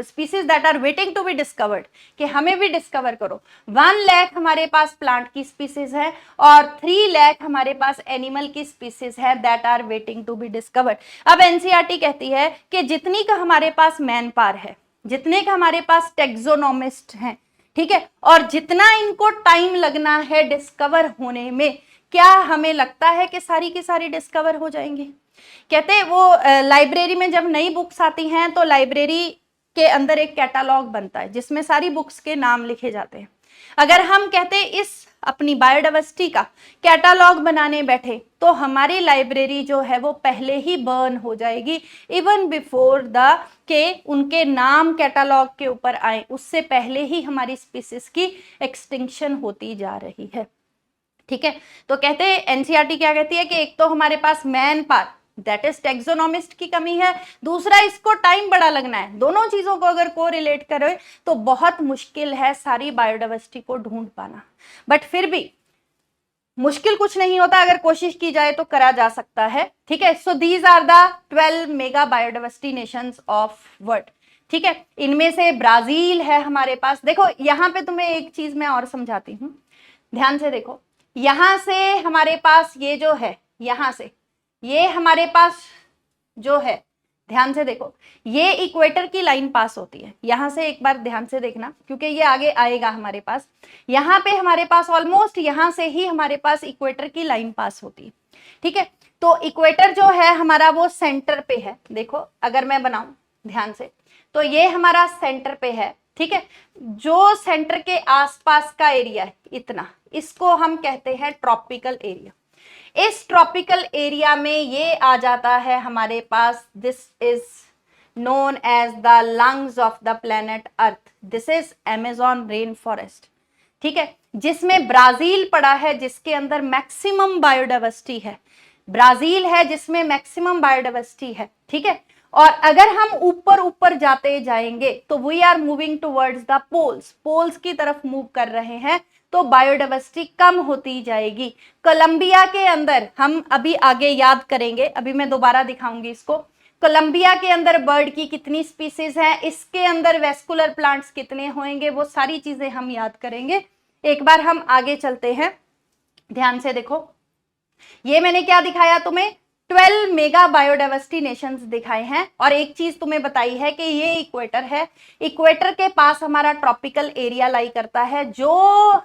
species that are waiting to be discovered, कि हमें भी डिस्कवर करो। 1 लाख हमारे पास प्लांट की स्पीसीज है और 3 लाख हमारे पास एनिमल की स्पीसीज है that are waiting to be discovered. अब एनसीईआरटी कहती है कि जितनी का हमारे पास मैन पावर है, जितने का हमारे पास टेक्सोनोमिस्ट हैं, ठीक है, और जितना इनको टाइम लगना है डिस्कवर होने में, क्या हमें लगता है कि सारी की सारी डिस्कवर हो जाएंगी? कहते हैं वो लाइब्रेरी में जब नई बुक्स आती हैं तो लाइब्रेरी के अंदर एक कैटालॉग बनता है जिसमें सारी बुक्स के नाम लिखे जाते हैं। अगर हम कहते हैं इस अपनी बायोडाइवर्सिटी का कैटालॉग बनाने बैठे तो हमारी लाइब्रेरी जो है वो पहले ही बर्न हो जाएगी, इवन बिफोर द के उनके नाम कैटालॉग के ऊपर आए, उससे पहले ही हमारी स्पीसीज की एक्सटिंक्शन होती जा रही है। ठीक है, तो कहते हैं एनसीईआरटी क्या कहती है कि एक तो हमारे पास man power that is taxonomist की कमी है, दूसरा इसको टाइम बड़ा लगना है। दोनों चीजों को अगर को रिलेट करें तो बहुत मुश्किल है सारी बायोडाइवर्सिटी को ढूंढ पाना, बट फिर भी मुश्किल कुछ नहीं होता, अगर कोशिश की जाए तो करा जा सकता है। ठीक है, so these are the 12 mega biodiversity nations of world. ठीक है, इनमें से ब्राजील है हमारे पास। देखो यहाँ पे तुम्हें एक चीज मैं और समझाती हूँ, ध्यान से देखो। यहां से हमारे पास ये जो है, यहां से ये हमारे पास जो है, ध्यान से देखो, ये इक्वेटर की लाइन पास होती है। यहां से एक बार ध्यान से देखना क्योंकि ये आगे आएगा हमारे पास। यहां पे हमारे पास ऑलमोस्ट यहां से ही हमारे पास इक्वेटर की लाइन पास होती है। ठीक है, तो इक्वेटर जो है हमारा वो सेंटर पे है। देखो अगर मैं बनाऊं ध्यान से तो ये हमारा सेंटर पे है। ठीक है, जो सेंटर के आसपास का एरिया है इतना, इसको हम कहते हैं ट्रॉपिकल एरिया। इस ट्रॉपिकल एरिया में ये आ जाता है हमारे पास, this is known as the lungs of the planet Earth, this is Amazon rainforest. ठीक है, जिसमें ब्राजील पड़ा है जिसके अंदर मैक्सिमम बायोडाइवर्सिटी है, ब्राजील है जिसमें मैक्सिमम बायोडाइवर्सिटी है। ठीक है, और अगर हम ऊपर ऊपर जाते जाएंगे तो we are moving towards the poles, poles की तरफ मूव कर रहे हैं, तो बायोडाइवर्सिटी कम होती जाएगी। कोलंबिया के अंदर हम अभी आगे याद करेंगे, अभी मैं दोबारा दिखाऊंगी इसको। कोलंबिया के अंदर बर्ड की कितनी स्पीसीज हैं, इसके अंदर वेस्कुलर प्लांट्स कितने होंगे, वो सारी चीजें हम याद करेंगे। एक बार हम आगे चलते हैं, ध्यान से देखो। ये मैंने क्या दिखाया तुम्हें, 12 मेगा बायोडाइवर्सिटी नेशंस दिखाए हैं, और एक चीज तुम्हें बताई है कि ये इक्वेटर है, इक्वेटर के पास हमारा ट्रॉपिकल एरिया लाई करता है। जो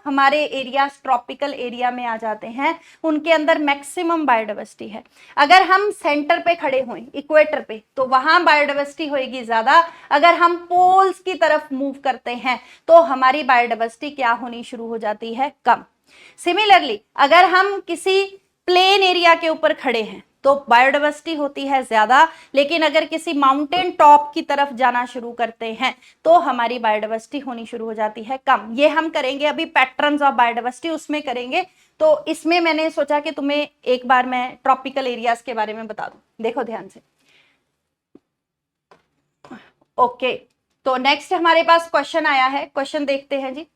हमारे एरियाज ट्रॉपिकल एरिया में आ जाते हैं उनके अंदर मैक्सिमम बायोडाइवर्सिटी है। अगर हम सेंटर पे खड़े हुए इक्वेटर पे तो वहां बायोडाइवर्सिटी होगी ज्यादा, अगर हम पोल्स की तरफ मूव करते हैं तो हमारी बायोडाइवर्सिटी क्या होनी शुरू हो जाती है, कम। सिमिलरली अगर हम किसी प्लेन एरिया के ऊपर खड़े हैं तो बायोडाइवर्सिटी होती है ज्यादा, लेकिन अगर किसी माउंटेन टॉप की तरफ जाना शुरू करते हैं तो हमारी बायोडाइवर्सिटी होनी शुरू हो जाती है कम। ये हम करेंगे अभी पैटर्न्स ऑफ बायोडाइवर्सिटी, उसमें करेंगे। तो इसमें मैंने सोचा कि तुम्हें एक बार मैं ट्रॉपिकल एरियाज के बारे में बता दूं। देखो ध्यान से। ओके, तो नेक्स्ट हमारे पास क्वेश्चन आया है, क्वेश्चन देखते हैं जी।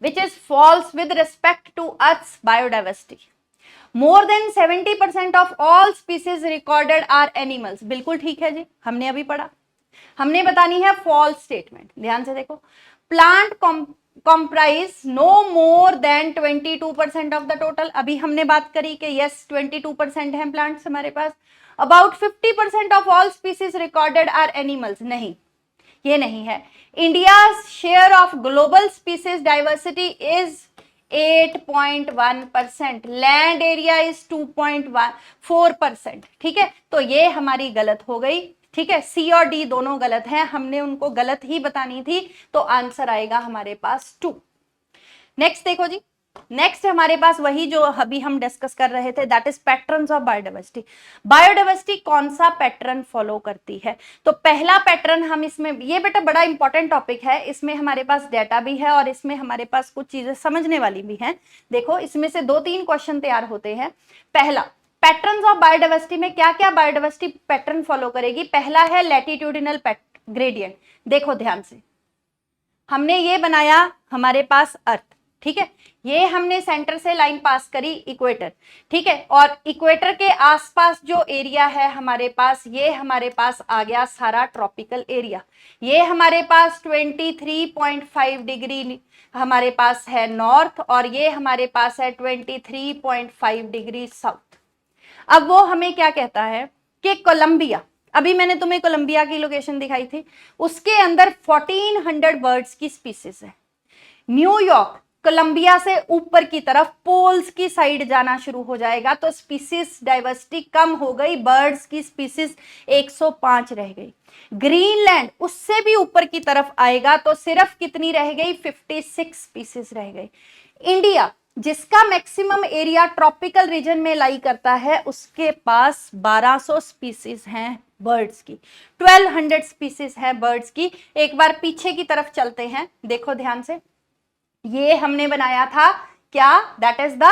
Which is false with respect to Earth's biodiversity, more than 70% of all species recorded are animals. बिल्कुल ठीक है जी, हमने अभी पढ़ा। हमने बतानी है फॉल्स स्टेटमेंट। ध्यान से देखो, plant comprise no more than 22% of the total. अभी हमने बात करी कि यस 22% है प्लांट्स हमारे पास। About 50% of all species recorded are animals. नहीं, ये नहीं है। India share of global species diversity is 8.1%, land area is 2.4%। ठीक है, तो ये हमारी गलत हो गई। ठीक है, सी और डी दोनों गलत हैं, हमने उनको गलत ही बतानी थी, तो आंसर आएगा हमारे पास 2। नेक्स्ट देखो जी, नेक्स्ट हमारे पास वही जो अभी हम डिस्कस कर रहे थे, that is patterns of biodiversity. Biodiversity कौन सा पैटर्न फॉलो करती है? तो पहला पैटर्न हम इसमें, ये बेटा बड़ा इंपॉर्टेंट टॉपिक है, इसमें हमारे पास डेटा भी है और इसमें हमारे पास कुछ चीजें समझने वाली भी हैं। देखो, इसमें से 2-3 क्वेश्चन तैयार होते हैं। पहला, पैटर्न्स ऑफ बायोडाइवर्सिटी में क्या क्या बायोडाइवर्सिटी पैटर्न फॉलो करेगी? पहला है लैटिट्यूडिनल ग्रेडियंट। देखो ध्यान से, हमने ये बनाया हमारे पास अर्थ, ठीक है, ये हमने सेंटर से लाइन पास करी इक्वेटर, ठीक है, और इक्वेटर के आसपास जो एरिया है हमारे पास, ये हमारे पास आ गया सारा ट्रॉपिकल एरिया। ये हमारे पास 23.5 डिग्री हमारे पास है नॉर्थ और ये हमारे पास है 23.5 डिग्री साउथ। अब वो हमें क्या कहता है कि कोलंबिया, अभी मैंने तुम्हें कोलंबिया की लोकेशन दिखाई थी, उसके अंदर 1400 बर्ड्स की स्पीसीज है। न्यूयॉर्क कोलंबिया से ऊपर की तरफ पोल्स की साइड जाना शुरू हो जाएगा तो स्पीसीज डाइवर्सिटी कम हो गई, बर्ड्स की स्पीसीज 105 रह गई। ग्रीनलैंड उससे भी ऊपर की तरफ आएगा तो सिर्फ कितनी रह गई? 56 स्पीसीज रह गई। इंडिया जिसका मैक्सिमम एरिया ट्रॉपिकल रीजन में लाई करता है, उसके पास 1200 स्पीसीज हैं बर्ड्स की, 1200 स्पीसीज हैं बर्ड्स की। एक बार पीछे की तरफ चलते हैं, देखो ध्यान से, ये हमने बनाया था क्या? दैट इज द,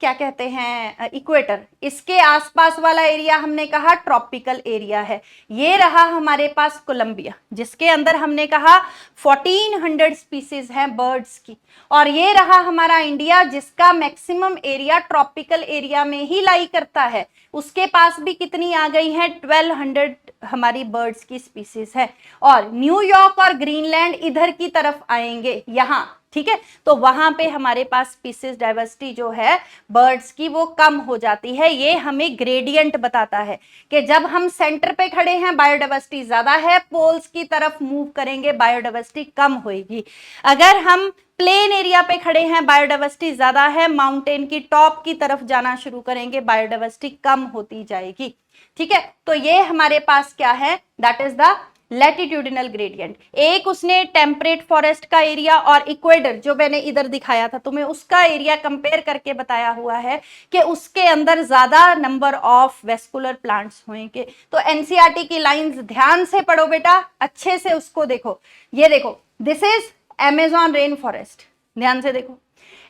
क्या कहते हैं, इक्वेटर। इसके आसपास वाला एरिया हमने कहा ट्रॉपिकल एरिया है। ये रहा हमारे पास कोलंबिया जिसके अंदर हमने कहा 1400 स्पीसीज हैं बर्ड्स की, और ये रहा हमारा इंडिया जिसका मैक्सिमम एरिया ट्रॉपिकल एरिया में ही लाई करता है, उसके पास भी कितनी आ गई है? 1200 हमारी बर्ड्स की स्पीसीज है। और न्यूयॉर्क और ग्रीनलैंड इधर की तरफ आएंगे यहां, ठीक है, तो वहां पे हमारे पास स्पीसीज डाइवर्सिटी जो है बर्ड्स की वो कम हो जाती है। ये हमें ग्रेडियंट बताता है कि जब हम सेंटर पे खड़े हैं बायोडाइवर्सिटी ज्यादा है, पोल्स की तरफ मूव करेंगे बायोडाइवर्सिटी कम होगी। अगर हम प्लेन एरिया पे खड़े हैं बायोडाइवर्सिटी ज्यादा है, माउंटेन की टॉप की तरफ जाना शुरू करेंगे बायोडाइवर्सिटी कम होती जाएगी। ठीक है, तो ये हमारे पास क्या है? That is the latitudinal gradient. एक उसने टेम्परेट फॉरेस्ट का एरिया और इक्वेटर जो मैंने इधर दिखाया था तुम्हें, उसका एरिया कंपेयर करके बताया हुआ है कि उसके अंदर ज्यादा नंबर ऑफ वेस्कुलर प्लांट्स होंगे। तो एनसीईआरटी की लाइंस ध्यान से पढ़ो बेटा, अच्छे से उसको देखो। ये देखो, this is Amazon rain forest, ध्यान से देखो,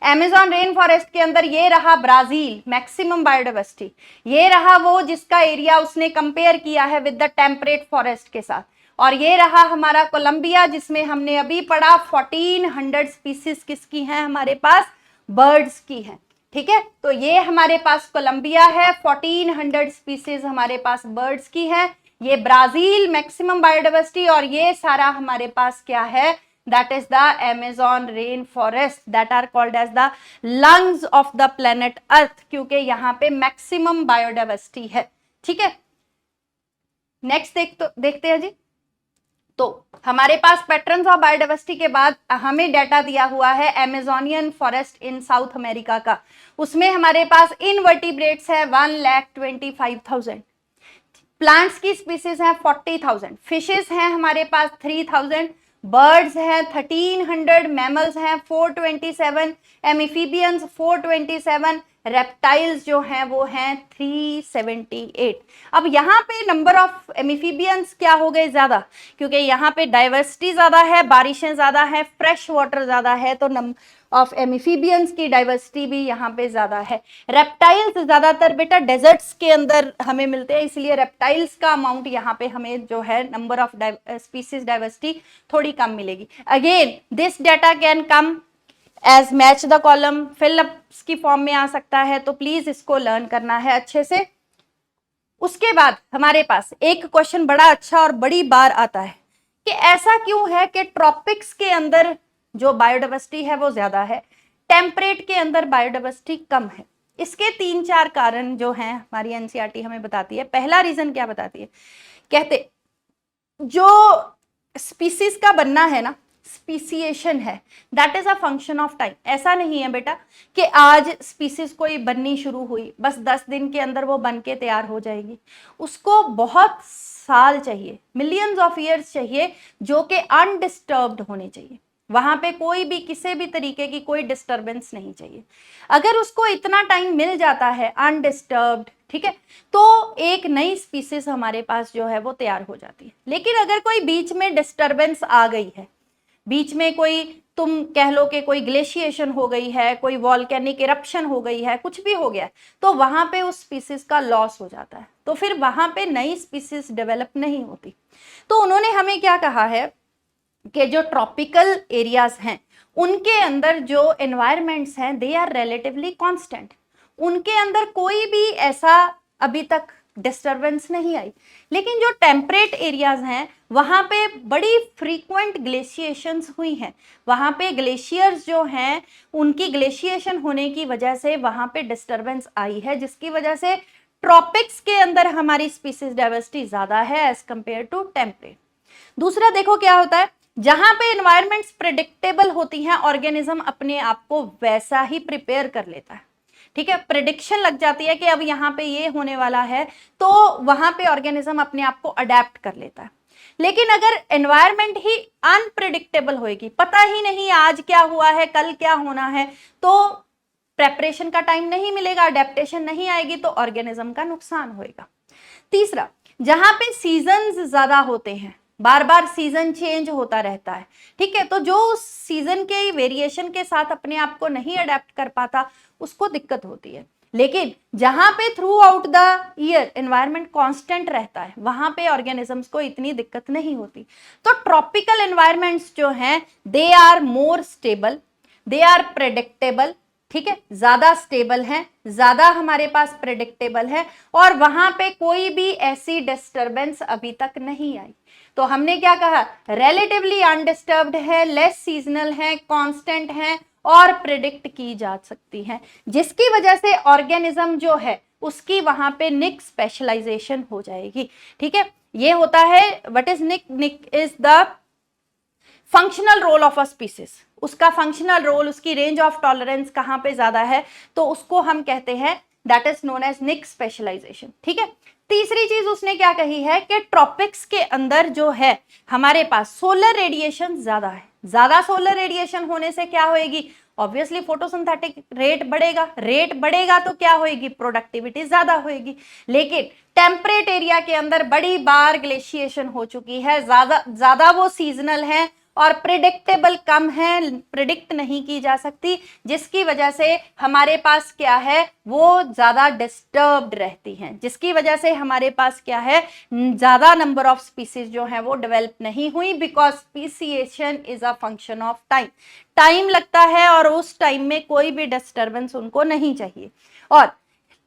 अमेज़न रेन फॉरेस्ट के अंदर ये रहा ब्राजील मैक्सिमम बायोडाइवर्सिटी, ये रहा वो जिसका एरिया उसने कंपेयर किया है विद द टेम्परेट फॉरेस्ट के साथ, और ये रहा हमारा कोलंबिया जिसमें हमने अभी पढ़ा 1400 स्पीसीज किसकी हैं हमारे पास? बर्ड्स की हैं। ठीक है, तो ये हमारे पास कोलंबिया है, 1400 स्पीसीज हमारे पास बर्ड्स की है। ये ब्राजील मैक्सिमम बायोडाइवर्सिटी, और ये सारा हमारे पास क्या है? That is the Amazon rainforest that are called as the lungs of the planet Earth, क्योंकि यहाँ पे मैक्सिमम बायोडाइवर्सिटी है। ठीक है, नेक्स्ट देखते हैं जी। तो हमारे पास पैटर्न्स ऑफ बायोडाइवर्सिटी के बाद हमें डेटा दिया हुआ है अमेजोनियन फॉरेस्ट इन साउथ अमेरिका का। उसमें हमारे पास इनवर्टिब्रेट्स है 1,25,000, प्लांट्स की स्पीसीज है 40,000, फिशेस हैं हमारे पास 3,000, बर्ड्स हैं 1300, मैमल्स हैं 427, एम्फीबियंस 427, रेप्टाइल्स जो हैं वो हैं 378। अब यहाँ पे नंबर ऑफ एम्फीबियंस क्या हो गए ज्यादा, क्योंकि यहाँ पे डाइवर्सिटी ज्यादा है, बारिशें ज्यादा है, फ्रेश वाटर ज्यादा है, तो नंबर ऑफ एम्फीबियंस की डाइवर्सिटी भी यहाँ पे ज्यादा है। रेप्टाइल्स ज्यादातर बेटा डेजर्ट्स के अंदर हमें मिलते हैं, इसलिए रेप्टाइल्स का अमाउंट यहाँ पे हमें जो है नंबर ऑफ स्पीसीज डाइवर्सिटी थोड़ी कम मिलेगी। Again this data can come as match the column, fill ups की फॉर्म में आ सकता है, तो प्लीज इसको लर्न करना है अच्छे से। उसके बाद हमारे पास एक क्वेश्चन बड़ा अच्छा और बड़ी बार आता है कि ऐसा क्यों है कि ट्रॉपिक्स के अंदर जो बायोडाइवर्सिटी है वो ज्यादा है, टेम्परेट के अंदर बायोडाइवर्सिटी कम है। इसके 3-4 कारण जो हैं हमारी एनसीईआरटी हमें बताती है। पहला रीजन क्या बताती है, कहते जो स्पीसीज का बनना है ना, स्पीसिएशन है, that is a function of time. ऐसा नहीं है बेटा कि आज स्पीसीज कोई बननी शुरू हुई, बस 10 दिन के अंदर वो बन के तैयार हो जाएगी। उसको बहुत साल चाहिए, मिलियंस ऑफ ईयर्स चाहिए, जो कि अनडिस्टर्ब्ड होने चाहिए। वहां पे कोई भी किसी भी तरीके की कोई डिस्टर्बेंस नहीं चाहिए। अगर उसको इतना टाइम मिल जाता है अनडिस्टर्ब्ड, ठीक है, तो एक नई स्पीसीज हमारे पास जो है वो तैयार हो जाती है। लेकिन अगर कोई बीच में डिस्टर्बेंस आ गई है, बीच में कोई तुम कह लो कि कोई ग्लेशिएशन हो गई है, कोई वॉल्केनिक इरप्शन हो गई है, कुछ भी हो गया, तो वहां पे उस स्पीसीज का लॉस हो जाता है, तो फिर वहां पे नई स्पीसीज डेवलप नहीं होती। तो उन्होंने हमें क्या कहा है कि जो ट्रॉपिकल एरियाज हैं उनके अंदर जो एनवायरमेंट्स हैं दे आर रिलेटिवली कांस्टेंट, उनके अंदर कोई भी ऐसा अभी तक डिस्टरबेंस नहीं आई। लेकिन जो टेम्परेट एरियाज हैं वहां पे बड़ी फ्रीक्वेंट ग्लेशिएशंस हुई हैं, वहां पे ग्लेशियर्स जो हैं उनकी ग्लेशिएशन होने की वजह से वहां पे डिस्टरबेंस आई है, जिसकी वजह से ट्रॉपिक्स के अंदर हमारी स्पीसीज डाइवर्सिटी ज्यादा है एज कंपेयर टू टेम्परेट। दूसरा देखो क्या होता है, जहां पे एनवायरमेंट्स प्रेडिक्टेबल होती हैं, ऑर्गेनिज्म अपने आप को वैसा ही प्रिपेयर कर लेता है, ठीक है, प्रेडिक्शन लग जाती है कि अब यहाँ पे ये होने वाला है, तो वहां पे ऑर्गेनिज्म अपने आप को अडेप्ट कर लेता है। लेकिन अगर एनवायरमेंट ही अनप्रिडिक्टेबल होएगी, पता ही नहीं आज क्या हुआ है, कल क्या होना है, तो प्रेपरेशन का टाइम नहीं मिलेगा, अडेप्टेशन नहीं आएगी, तो ऑर्गेनिज्म का नुकसान होएगा। तीसरा, जहां पे सीजन्स ज्यादा होते हैं, बार बार सीजन चेंज होता रहता है, ठीक है, तो जो उस सीजन के वेरिएशन के साथ अपने आप को नहीं अडेप्ट कर पाता उसको दिक्कत होती है। लेकिन जहां पे through out the year environment constant रहता है वहां पे ऑर्गेनिजम्स को इतनी दिक्कत नहीं होती। तो ट्रॉपिकल एनवायरमेंट्स जो हैं they are more stable, they are predictable, ठीक है, ज्यादा स्टेबल है, ज्यादा हमारे पास प्रेडिक्टेबल है, और वहां पे कोई भी ऐसी डिस्टरबेंस अभी तक नहीं आई। तो हमने क्या कहा, रिलेटिवली अनडिस्टर्ब्ड है, लेस सीजनल है, कांस्टेंट है और प्रिडिक्ट की जा सकती है, जिसकी वजह से ऑर्गेनिज्म जो है उसकी वहां पे निक स्पेशलाइजेशन हो जाएगी। ठीक है, ये होता है what is niche, niche is the functional role of a species, उसका फंक्शनल रोल, उसकी रेंज ऑफ टॉलरेंस कहां पे ज्यादा है, तो उसको हम कहते हैं that is known as niche specialisation. ठीक है, तीसरी चीज उसने क्या कही है कि ट्रॉपिक्स के अंदर जो है हमारे पास सोलर रेडिएशन ज्यादा है, ज्यादा सोलर रेडिएशन होने से क्या होएगी, ऑब्वियसली फोटोसिंथेटिक रेट बढ़ेगा तो क्या होएगी, प्रोडक्टिविटी ज्यादा होएगी। लेकिन टेम्परेट एरिया के अंदर बड़ी बार ग्लेशिएशन हो चुकी है, ज्यादा वो सीजनल है और प्रिडिक्टेबल कम है, प्रिडिक्ट नहीं की जा सकती, जिसकी वजह से हमारे पास क्या है वो ज्यादा डिस्टर्ब्ड रहती हैं, जिसकी वजह से हमारे पास क्या है ज्यादा नंबर ऑफ स्पीसीज जो है वो डेवलप नहीं हुई, because speciation is a function of time, time लगता है और उस टाइम में कोई भी डिस्टर्बेंस उनको नहीं चाहिए। और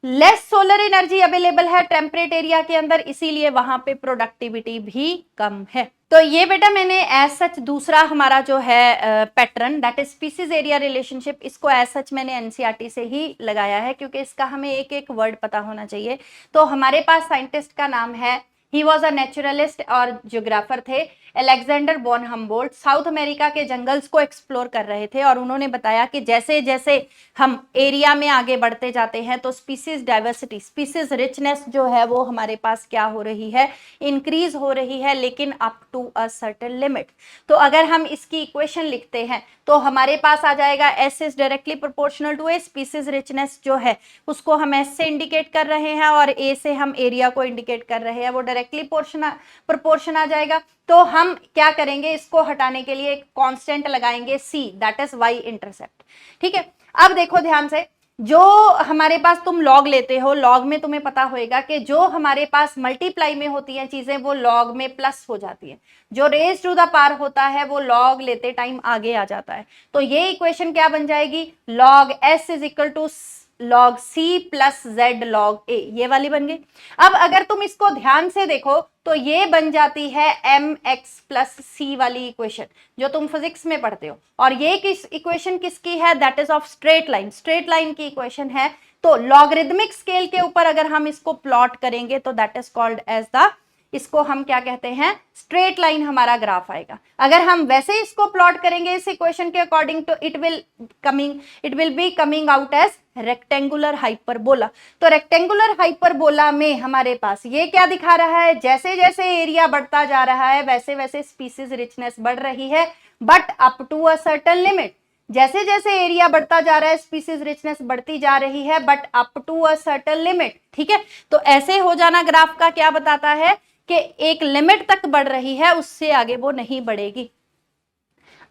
लेस सोलर एनर्जी अवेलेबल है टेम्परेट एरिया के अंदर, इसीलिए वहां पे प्रोडक्टिविटी भी कम है। तो ये बेटा मैंने एज सच दूसरा हमारा जो है pattern that is species area relationship, इसको एज सच मैंने एनसीईआरटी से ही लगाया है क्योंकि इसका हमें एक एक वर्ड पता होना चाहिए। तो हमारे पास साइंटिस्ट का नाम है ही वॉज अ नेचुरलिस्ट और ज्योग्राफर थे। Alexander von Humboldt South America के जंगल्स को एक्सप्लोर कर रहे थे और उन्होंने बताया कि जैसे जैसे हम एरिया में आगे बढ़ते जाते हैं तो स्पीसीज डाइवर्सिटी, स्पीसीज रिचनेस जो है वो हमारे पास क्या हो रही है, इंक्रीज हो रही है, लेकिन up to a certain limit. तो अगर हम इसकी इक्वेशन लिखते हैं तो हमारे पास आ जाएगा S is directly proportional to A, species richness जो है उसको हम एस से इंडिकेट कर रहे हैं और ए से हम एरिया को इंडिकेट कर रहे हैं, वो डायरेक्टली प्रोपोर्शन आ जाएगा। तो हम क्या करेंगे, इसको हटाने के लिए एक कांस्टेंट लगाएंगे सी, दैट इज वाई इंटरसेप्ट। ठीक है, अब देखो ध्यान से, जो हमारे पास तुम लॉग लेते हो, लॉग में तुम्हें पता होएगा कि जो हमारे पास मल्टीप्लाई में होती हैं चीजें वो लॉग में प्लस हो जाती है, जो रेज टू द पावर होता है वो लॉग लेते टाइम आगे आ जाता है। तो ये इक्वेशन क्या बन जाएगी, log S is equal to log C plus Z log A, ये वाली बन गई। अब अगर तुम इसको ध्यान से देखो तो ये बन जाती है एम एक्स प्लस सी वाली इक्वेशन जो तुम फिजिक्स में पढ़ते हो। और ये किस इक्वेशन किसकी है, that is of straight line, straight line की इक्वेशन है। तो लॉगरिदमिक स्केल के ऊपर अगर हम इसको प्लॉट करेंगे तो that is called as the, इसको हम क्या कहते हैं, स्ट्रेट लाइन हमारा ग्राफ आएगा। अगर हम वैसे इसको प्लॉट करेंगे इस इक्वेशन के अकॉर्डिंग तो it will be coming out as rectangular hyperbola. तो रेक्टेंगुलर हाइपरबोला में हमारे पास ये क्या दिखा रहा है, जैसे जैसे एरिया बढ़ता जा रहा है वैसे वैसे स्पीसीज रिचनेस बढ़ रही है, but up to a certain limit. जैसे जैसे एरिया बढ़ता जा रहा है स्पीसीज रिचनेस बढ़ती जा रही है, but up to a certain limit. ठीक है, तो ऐसे हो जाना ग्राफ का क्या बताता है कि एक लिमिट तक बढ़ रही है, उससे आगे वो नहीं बढ़ेगी।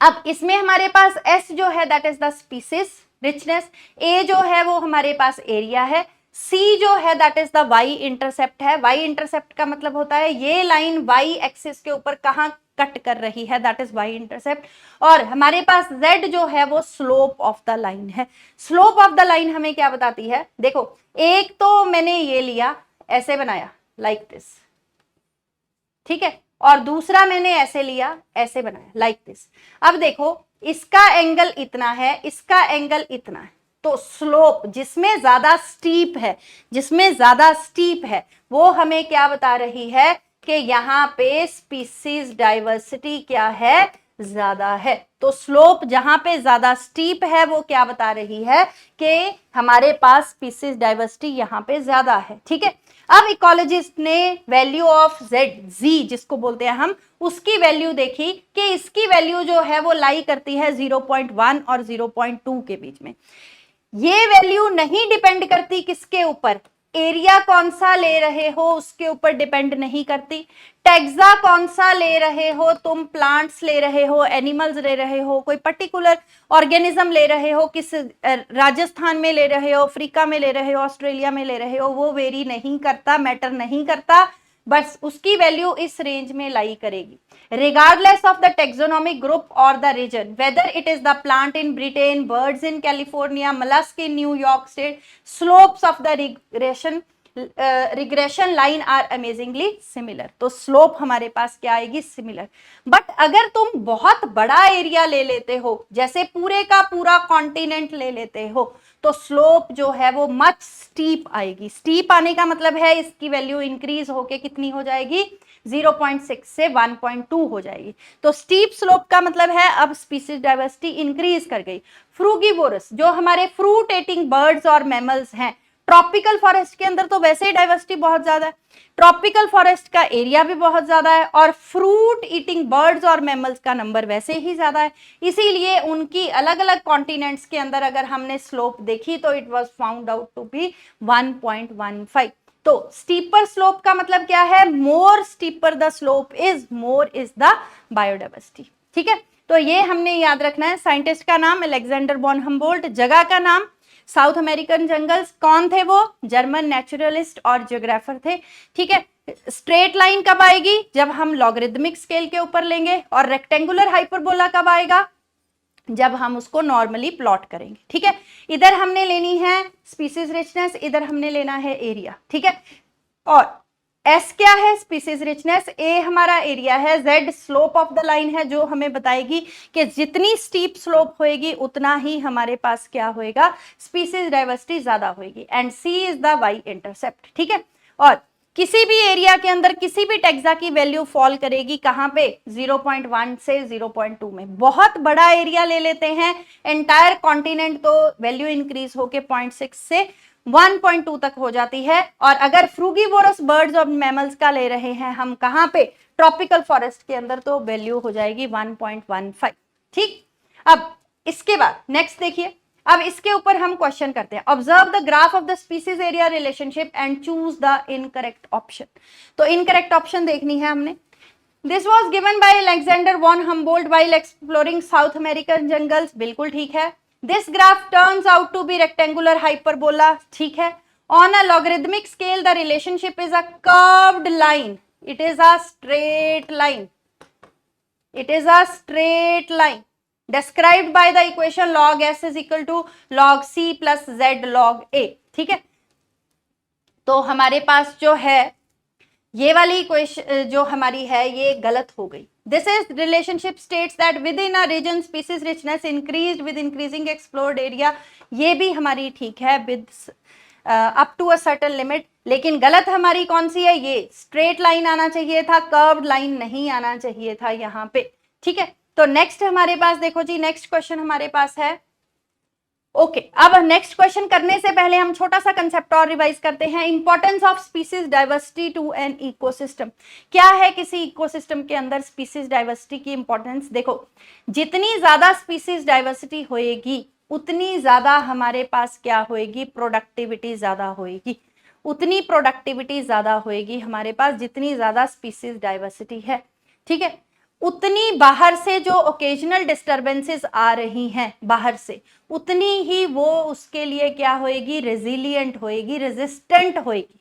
अब इसमें हमारे पास S जो है that is the species richness, A जो है वो हमारे पास एरिया है, C जो है that is the Y intercept है। Y इंटरसेप्ट का मतलब होता है ये लाइन Y एक्सिस के ऊपर कहां कट कर रही है, दैट इज Y इंटरसेप्ट। और हमारे पास Z जो है वो स्लोप ऑफ द लाइन है। स्लोप ऑफ द लाइन हमें क्या बताती है, देखो एक तो मैंने ये लिया ऐसे बनाया लाइक दिस, ठीक है, और दूसरा मैंने ऐसे लिया ऐसे बनाया लाइक दिस। अब देखो इसका एंगल इतना है, इसका एंगल इतना है, तो स्लोप जिसमें ज्यादा स्टीप है, जिसमें ज्यादा स्टीप है वो हमें क्या बता रही है कि यहाँ पे स्पीसीज डाइवर्सिटी क्या है, ज्यादा है। तो स्लोप जहां पे ज्यादा स्टीप है वो क्या बता रही है कि हमारे पास स्पीसीज डाइवर्सिटी यहाँ पे ज्यादा है। ठीक है, अब इकोलॉजिस्ट ने वैल्यू ऑफ जेड, जी जिसको बोलते हैं हम, उसकी वैल्यू देखी कि इसकी वैल्यू जो है वो लाई करती है 0.1 और 0.2 के बीच में। ये वैल्यू नहीं डिपेंड करती किसके ऊपर, एरिया कौन सा ले रहे हो उसके ऊपर डिपेंड नहीं करती, टेक्सा कौन सा ले रहे हो, तुम प्लांट्स ले रहे हो, एनिमल्स ले रहे हो, कोई पर्टिकुलर ऑर्गेनिज्म ले रहे हो, किस राजस्थान में ले रहे हो, अफ्रीका में ले रहे हो, ऑस्ट्रेलिया में ले रहे हो, वो वेरी नहीं करता, मैटर नहीं करता, बस उसकी वैल्यू इस रेंज में लाई करेगी regardless of the taxonomic group or the region, whether it is the plant in Britain, birds in California, mollusk in New York State, slopes of the regression line are amazingly similar। तो slope हमारे पास क्या आएगी, similar. But अगर तुम बहुत बड़ा area ले लेते हो, जैसे पूरे का पूरा कॉन्टिनेंट ले लेते हो, तो स्लोप जो है वो मच स्टीप आएगी। स्टीप आने का मतलब है इसकी वैल्यू इंक्रीज होके कितनी हो जाएगी, 0.6 से 1.2 हो जाएगी। तो स्टीप स्लोप का मतलब है अब स्पीसीज डाइवर्सिटी इंक्रीज कर गई। फ्रूगीवोरस जो हमारे फ्रूट एटिंग बर्ड्स और मैमल्स हैं, ट्रॉपिकल फॉरेस्ट के अंदर तो वैसे ही डाइवर्सिटी बहुत ज्यादा है, ट्रॉपिकल फॉरेस्ट का एरिया भी बहुत ज्यादा है और फ्रूट ईटिंग बर्ड्स और मैमल्स का नंबर वैसे ही ज्यादा है, इसीलिए उनकी अलग अलग कॉन्टिनेंट्स के अंदर अगर हमने स्लोप देखी तो it was found out to be 1.15। तो स्टीपर स्लोप का मतलब क्या है, more steeper the slope is, more is the biodiversity. ठीक है, तो ये हमने याद रखना है। साइंटिस्ट का नाम अलेक्जेंडर वॉन हम्बोल्ट, जगह का नाम साउथ अमेरिकन जंगल्स, कौन थे वो, जर्मन नेचुरलिस्ट और जियोग्राफर थे। ठीक है, स्ट्रेट लाइन कब आएगी, जब हम लॉगरिदमिक स्केल के ऊपर लेंगे, और रेक्टेंगुलर हाइपरबोला कब आएगा, जब हम उसको नॉर्मली प्लॉट करेंगे। ठीक है, इधर हमने लेनी है स्पीसीज रिचनेस, इधर हमने लेना है एरिया। ठीक है, और S क्या है, स्पीसीज रिचनेस, A हमारा एरिया है, Z slope of the line है जो हमें बताएगी कि जितनी स्टीप स्लोप होएगी उतना ही हमारे पास क्या होएगा, स्पीसीज डाइवर्सिटी ज्यादा होएगी, and C is the Y intercept. ठीक है, और किसी भी एरिया के अंदर किसी भी टेक्सा की वैल्यू फॉल करेगी कहां पे, 0.1 से 0.2 में। बहुत बड़ा एरिया ले लेते हैं एंटायर कॉन्टिनेंट तो वैल्यू इंक्रीज होके 0.6 से 1.2 तक हो जाती है। और अगर फ्रूगीवोरस बर्ड्स और मैमल्स का ले रहे हैं हम कहां पे, ट्रॉपिकल फॉरेस्ट के अंदर, तो वैल्यू हो जाएगी 1.15। ठीक, अब इसके बाद नेक्स्ट देखिए, अब इसके ऊपर हम क्वेश्चन करते हैं। Observe the graph of the species area relationship and choose the incorrect option. तो इनकरेक्ट ऑप्शन देखनी है हमने। This was given by Alexander von Humboldt while exploring South American jungles, बिल्कुल ठीक है। This graph turns out to be rectangular hyperbola, ठीक है। On a logarithmic scale the relationship is a curved line, it is a straight line, it is a straight line described by the equation log s is equal to log c plus z log a। ठीक है, तो हमारे पास जो है ये वाली equation जो हमारी है ये गलत हो गई। This is relationship states that within a region species richness increased with increasing explored area, ये भी हमारी ठीक है with up to a certain limit. लेकिन गलत हमारी कौन सी है, ये स्ट्रेट लाइन आना चाहिए था, कर्व्ड लाइन नहीं आना चाहिए था यहाँ पे। ठीक है, तो नेक्स्ट हमारे पास देखो जी, नेक्स्ट क्वेश्चन हमारे पास है। ओके, अब नेक्स्ट क्वेश्चन करने से पहले हम छोटा सा कंसेप्ट और रिवाइज करते हैं। Importance of species diversity to an ecosystem. क्या है किसी इकोसिस्टम के अंदर स्पीसीज डाइवर्सिटी की इंपॉर्टेंस? देखो, जितनी ज्यादा स्पीसीज डाइवर्सिटी होएगी उतनी ज्यादा हमारे पास क्या होएगी, प्रोडक्टिविटी ज्यादा होएगी। उतनी प्रोडक्टिविटी ज्यादा होएगी हमारे पास जितनी ज्यादा स्पीसीज डाइवर्सिटी है। ठीक है, उतनी बाहर से जो ओकेजनल डिस्टर्बेंसेस आ रही हैं बाहर से, उतनी ही वो उसके लिए क्या होएगी, रेजिलिएंट होएगी, रेजिस्टेंट होएगी।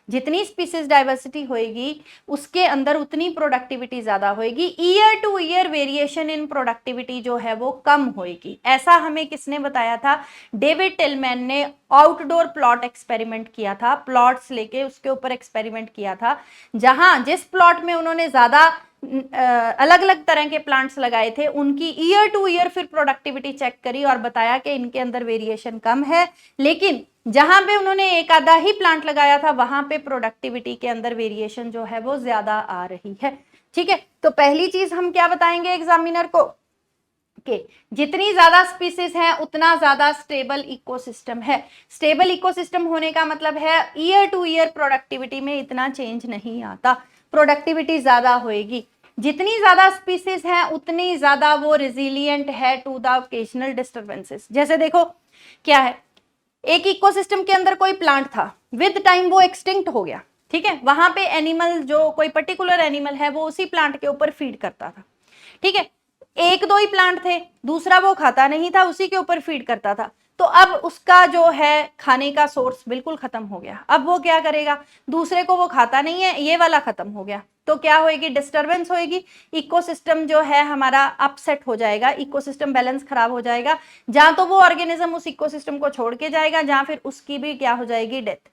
जितनी स्पीसीज डाइवर्सिटी होएगी उसके अंदर उतनी प्रोडक्टिविटी ज्यादा होएगी। Year to year variation in productivity जो है वो कम होएगी। ऐसा हमें किसने बताया था? डेविड टिलमैन ने आउटडोर प्लॉट एक्सपेरिमेंट किया था, प्लॉट्स लेके उसके ऊपर एक्सपेरिमेंट किया था, जहां जिस प्लॉट में उन्होंने ज्यादा अलग अलग तरह के प्लांट्स लगाए थे, उनकी ईयर टू ईयर फिर प्रोडक्टिविटी चेक करी और बताया कि इनके अंदर वेरिएशन कम है। लेकिन जहां पे उन्होंने एक आधा ही प्लांट लगाया था वहां पे प्रोडक्टिविटी के अंदर वेरिएशन जो है वो ज्यादा आ रही है। ठीक है, तो पहली चीज हम क्या बताएंगे एग्जामिनर को कि जितनी ज्यादा स्पीसीज है उतना ज्यादा स्टेबल इकोसिस्टम है। स्टेबल इकोसिस्टम होने का मतलब है ईयर टू ईयर प्रोडक्टिविटी में इतना चेंज नहीं आता, प्रोडक्टिविटी ज्यादा होएगी। जितनी ज्यादा स्पीसीज है उतनी ज्यादा वो रेजिलिएंट है टू द ओकेजनल डिस्टर्बेंसेस। जैसे देखो क्या है, एक इकोसिस्टम के अंदर कोई प्लांट था, विद टाइम वो एक्सटिंक्ट हो गया। ठीक है, वहां पे एनिमल, जो कोई पर्टिकुलर एनिमल है वो उसी प्लांट के ऊपर फीड करता था। ठीक है, एक दो ही प्लांट थे, दूसरा वो खाता नहीं था, उसी के ऊपर फीड करता था। तो अब उसका जो है खाने का सोर्स बिल्कुल खत्म हो गया। अब वो क्या करेगा, दूसरे को वो खाता नहीं है, ये वाला खत्म हो गया, तो क्या होएगी, डिस्टरबेंस होएगी। इकोसिस्टम जो है हमारा अपसेट हो जाएगा, इकोसिस्टम बैलेंस खराब हो जाएगा। जहां तो वो ऑर्गेनिज्म उस इकोसिस्टम को छोड़ के जाएगा, जहां फिर उसकी भी क्या हो जाएगी, डेथ।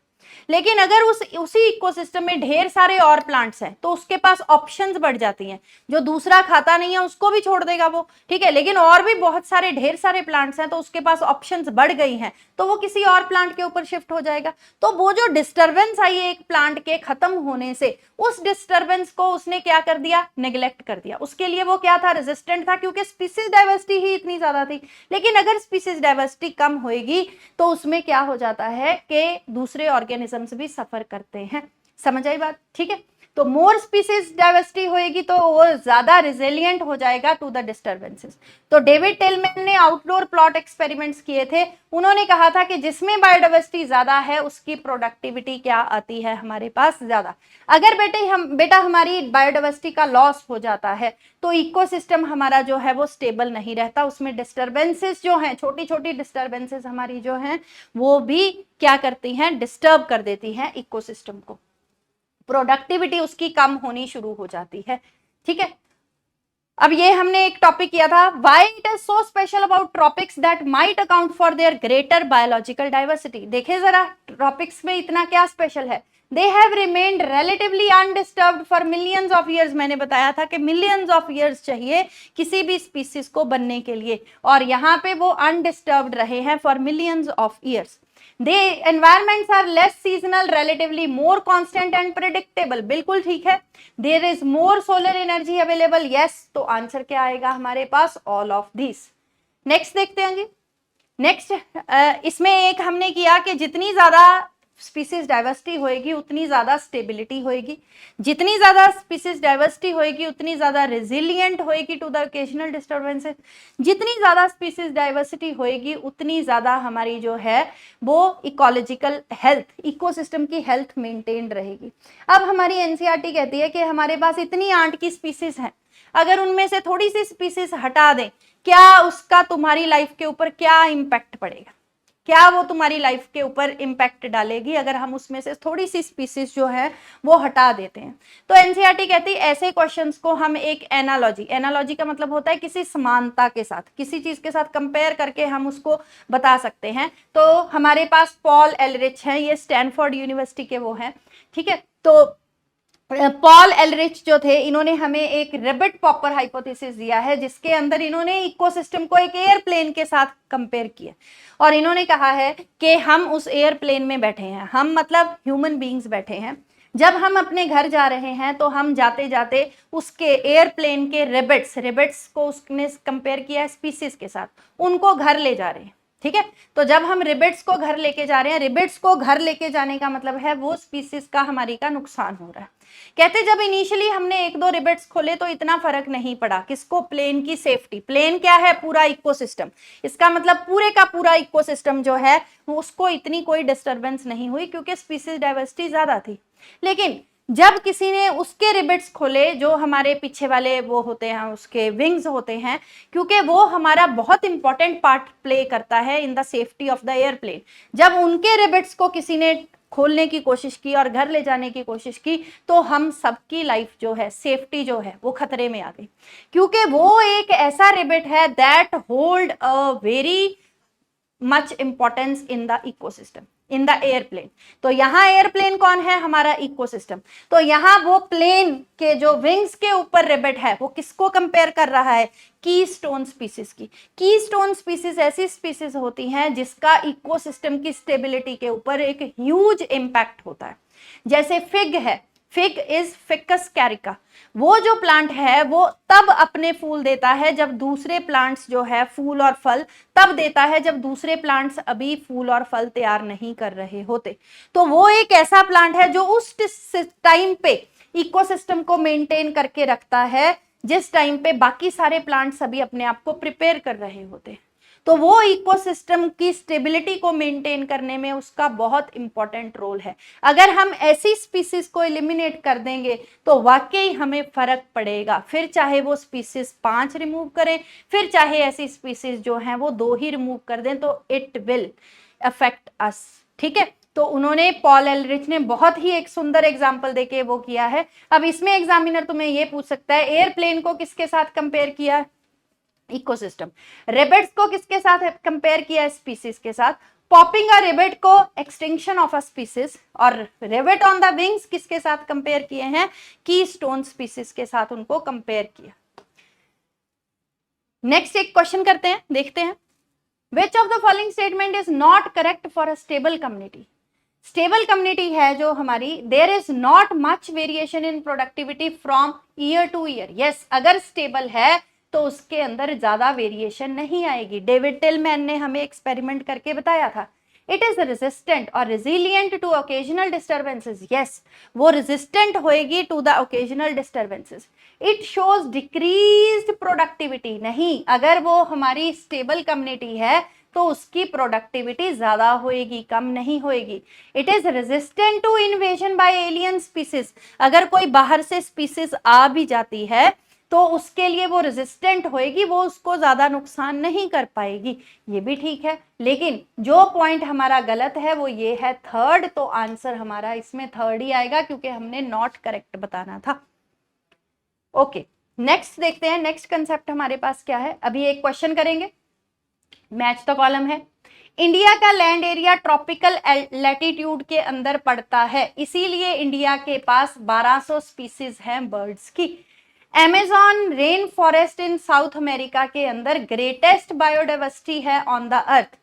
लेकिन अगर उसी इकोसिस्टम में ढेर सारे और प्लांट्स हैं तो उसके पास ऑप्शंस बढ़ जाती हैं। जो दूसरा खाता नहीं है उसको भी छोड़ देगा वो, ठीक है, लेकिन और भी बहुत सारे ढेर सारे प्लांट्स हैं तो उसके पास ऑप्शंस बढ़ गई हैं, तो वो किसी और प्लांट के ऊपर शिफ्ट हो जाएगा। तो वो जो डिस्टर्बेंस आई है एक प्लांट के खत्म होने से, उस डिस्टर्बेंस को उसने क्या कर दिया, नेग्लेक्ट कर दिया। उसके लिए वो क्या था, रेजिस्टेंट था, क्योंकि स्पीसीज डाइवर्सिटी ही इतनी ज्यादा थी। लेकिन अगर स्पीसीज डाइवर्सिटी कम होएगी तो उसमें क्या हो जाता है कि दूसरे ऑर्गेनिजम्स भी सफर करते हैं। समझ आई बात? ठीक है, तो मोर स्पीसीज डाइवर्सिटी होएगी तो वो ज्यादा रिजिलिएंट हो जाएगा टू द डिस्टर्बेंसेस। तो डेविड टिलमैन ने आउटडोर प्लॉट एक्सपेरिमेंट्स किए थे। उन्होंने कहा था कि जिसमें बायोडाइवर्सिटी ज्यादा है उसकी प्रोडक्टिविटी क्या आती है हमारे पास, ज्यादा। अगर बेटा हमारी बायोडाइवर्सिटी का लॉस हो जाता है तो इकोसिस्टम हमारा जो है वो स्टेबल नहीं रहता, उसमें डिस्टर्बेंसेस जो हैं, छोटी छोटी डिस्टर्बेंसेस हमारी जो हैं वो भी क्या करती हैं, डिस्टर्ब कर देती हैं इकोसिस्टम को, प्रोडक्टिविटी उसकी कम होनी शुरू हो जाती है। ठीक है, अब ये हमने एक टॉपिक किया था, why it is so special about tropics that might account for their greater biological diversity. देखे जरा ट्रॉपिक्स में इतना क्या स्पेशल है। They have remained relatively undisturbed for millions of years. मैंने बताया था कि मिलियंस ऑफ ईयर्स चाहिए किसी भी स्पीसीज को बनने के लिए, और यहाँ पे वो अनडिस्टर्ब्ड रहे हैं for millions of years. They environments are less seasonal, relatively more constant and predictable, बिल्कुल ठीक है। There is more solar energy available, yes. तो आंसर क्या आएगा हमारे पास? All of this. नेक्स्ट देखते हैं जी। नेक्स्ट इसमें एक हमने किया कि जितनी ज्यादा स्पीसीज डाइवर्सिटी होएगी उतनी ज्यादा स्टेबिलिटी होएगी, जितनी ज्यादा स्पीसीज डाइवर्सिटी होएगी उतनी ज्यादा रेजिलिएंट होएगी टू द ओकेजनल डिस्टर्बेंसेस, जितनी ज्यादा स्पीसीज डाइवर्सिटी होएगी उतनी ज्यादा हमारी जो है वो इकोलॉजिकल हेल्थ, इकोसिस्टम की हेल्थ मेंटेन रहेगी। अब हमारी एनसीईआरटी कहती है कि हमारे पास इतनी आंट की स्पीसीज हैं, अगर उनमें से थोड़ी सी स्पीसीज हटा दें, क्या उसका तुम्हारी लाइफ के ऊपर क्या इंपैक्ट पड़ेगा? क्या वो तुम्हारी लाइफ के ऊपर इंपैक्ट डालेगी अगर हम उसमें से थोड़ी सी स्पीसीज जो है वो हटा देते हैं? तो एनसीईआरटी कहती है ऐसे क्वेश्चंस को हम एक एनालॉजी, एनालॉजी का मतलब होता है किसी समानता के साथ, किसी चीज के साथ कंपेयर करके हम उसको बता सकते हैं। तो हमारे पास पॉल एलरिच है, ये स्टैनफोर्ड यूनिवर्सिटी के वो हैं, ठीक है। तो पॉल एलरिच जो थे, इन्होंने हमें एक रिबट पॉपर हाइपोथेसिस दिया है, जिसके अंदर इन्होंने इकोसिस्टम को एक एयरप्लेन के साथ कंपेयर किया और इन्होंने कहा है कि हम उस एयरप्लेन में बैठे हैं, हम मतलब ह्यूमन बीइंग्स बैठे हैं। जब हम अपने घर जा रहे हैं तो हम जाते जाते उसके एयरप्लेन के रिबट्स को उसने कंपेयर किया स्पीसीज के साथ, उनको घर ले जा रहे हैं, ठीक है। तो जब हम रिबट्स को घर लेके जा रहे हैं, रिबट्स को घर लेके जाने का मतलब है वो स्पीसीज का हमारी का नुकसान हो रहा है। कहते जब इनिशियली हमने एक दो रिबट्स खोले तो इतना फर्क नहीं पड़ा, किसको? प्लेन की सेफ्टी। प्लेन क्या है? पूरा इकोसिस्टम, इसका मतलब पूरे का पूरा इकोसिस्टम जो है उसको इतनी कोई डिस्टरबेंस नहीं हुई क्योंकि स्पीसीज डाइवर्सिटी ज्यादा थी। लेकिन जब किसी ने उसके रिबट्स खोले, जो हमारे पीछे वाले वो होते हैं, उसके विंग्स होते हैं, क्योंकि वो हमारा बहुत इंपॉर्टेंट पार्ट प्ले करता है in the safety of the airplane, जब उनके रिबट्स को किसी ने खोलने की कोशिश की और घर ले जाने की कोशिश की तो हम सबकी लाइफ जो है, सेफ्टी जो है वो खतरे में आ गई, क्योंकि वो एक ऐसा रिबट है that hold a very much importance in the ecosystem, in the airplane. तो यहाँ एयरप्लेन कौन है? हमारा इकोसिस्टम। तो यहाँ वो प्लेन के जो विंग्स के ऊपर रिबट है वो किसको कंपेयर कर रहा है? कीस्टोन स्पीसीज की। कीस्टोन स्पीसीज ऐसी स्पीसीज होती हैं जिसका इकोसिस्टम की स्टेबिलिटी के ऊपर एक ह्यूज इंपैक्ट होता है। जैसे फिग है, फिग इज फिकस कैरिका, वो जो प्लांट है वो तब अपने फूल देता है जब दूसरे प्लांट्स जो है फूल और फल तब देता है जब दूसरे प्लांट्स अभी फूल और फल तैयार नहीं कर रहे होते। तो वो एक ऐसा प्लांट है जो उस टाइम पे इकोसिस्टम को मेंटेन करके रखता है जिस टाइम पे बाकी सारे प्लांट्स अभी अपने आप को प्रिपेयर कर रहे होते। तो वो इकोसिस्टम की स्टेबिलिटी को मेंटेन करने में उसका बहुत इंपॉर्टेंट रोल है। अगर हम ऐसी स्पीसीज को एलिमिनेट कर देंगे तो वाकई हमें फर्क पड़ेगा, फिर चाहे वो स्पीसीज 5 रिमूव करें, फिर चाहे ऐसी स्पीसीज जो हैं वो 2 ही रिमूव कर दें, तो इट विल अफेक्ट अस, ठीक है। तो उन्होंने, पॉल एलरिच ने बहुत ही एक सुंदर एग्जाम्पल देके वो किया है। अब इसमें एग्जामिनर तुम्हें ये पूछ सकता है एयरप्लेन को किसके साथ कंपेयर किया? इकोसिस्टम। रिबट्स को किसके साथ कंपेयर किया? स्पीसीज के साथ। पॉपिंग अ रिबट को एक्सटिंक्शन ऑफ अ स्पीसीज, और रिबट ऑन द विंग्स किसके साथ कंपेयर किए हैं? कीस्टोन स्पीसीज के साथ उनको कंपेयर किया। नेक्स्ट एक क्वेश्चन करते हैं, देखते हैं। Which of the following statement is not correct for a stable community? Stable community है जो हमारी, there is not much variation in productivity from year to year. Yes, अगर स्टेबल है तो उसके अंदर ज्यादा वेरिएशन नहीं आएगी। डेविड टिलमैन ने हमें एक्सपेरिमेंट करके बताया था। इट इज रेजिस्टेंट और resilient to occasional disturbances. Yes, वो रेजिस्टेंट होएगी to the occasional disturbances. It shows decreased productivity. नहीं, अगर वो हमारी स्टेबल कम्युनिटी है तो उसकी प्रोडक्टिविटी ज्यादा होएगी, कम नहीं होएगी। It is resistant to invasion by alien species. अगर कोई बाहर से स्पीसीज आ भी जाती है तो उसके लिए वो रेजिस्टेंट होएगी, वो उसको ज्यादा नुकसान नहीं कर पाएगी। ये भी ठीक है, लेकिन जो पॉइंट हमारा गलत है वो ये है थर्ड। तो आंसर हमारा इसमें थर्ड ही आएगा क्योंकि हमने नॉट करेक्ट बताना था। ओके, नेक्स्ट देखते हैं। नेक्स्ट कंसेप्ट हमारे पास क्या है? अभी एक क्वेश्चन करेंगे, मैच द कॉलम है। इंडिया का लैंड एरिया ट्रॉपिकल लैटिट्यूड के अंदर पड़ता है, इसीलिए इंडिया के पास 1200 स्पीसीज हैं बर्ड्स की। अमेज़न रेन फॉरेस्ट इन साउथ अमेरिका के अंदर ग्रेटेस्ट बायोडाइवर्सिटी है on the earth.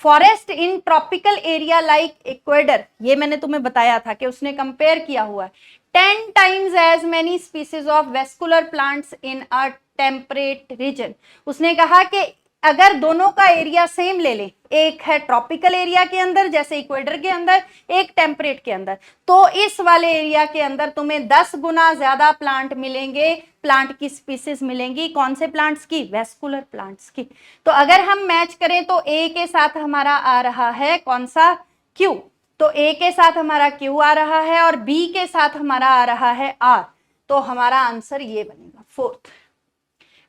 Forest in tropical area like Ecuador, ये मैंने तुम्हें बताया था कि उसने कंपेयर किया हुआ है, 10 times as many species of vascular plants in a temperate region. उसने कहा कि अगर दोनों का एरिया सेम ले लें, एक है ट्रॉपिकल एरिया के अंदर जैसे इक्वेडर के अंदर, एक टेम्परेट के अंदर, तो इस वाले एरिया के अंदर तुम्हें 10 गुना ज्यादा प्लांट मिलेंगे, प्लांट की स्पीसीज मिलेंगी। कौन से प्लांट्स की? वेस्कुलर प्लांट्स की। तो अगर हम मैच करें तो ए के साथ हमारा आ रहा है कौन सा? क्यू। तो ए के साथ हमारा क्यू आ रहा है और बी के साथ हमारा आ रहा है आर, तो हमारा आंसर ये बनेगा 4th।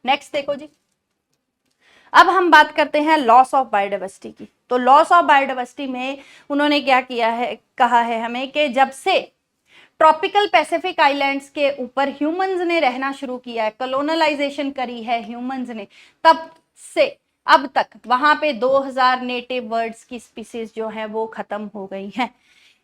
नेक्स्ट देखो जी, अब हम बात करते हैं लॉस ऑफ बायोडाइवर्सिटी की। तो लॉस ऑफ बायोडाइवर्सिटी में उन्होंने क्या किया है, कहा है हमें कि जब से ट्रॉपिकल पैसिफिक आइलैंड्स के ऊपर ह्यूमंस ने रहना शुरू किया है, कॉलोनलाइजेशन करी है ह्यूमंस ने, तब से अब तक वहां पे 2000 नेटिव बर्ड्स की स्पीसीज जो है वो खत्म हो गई हैं।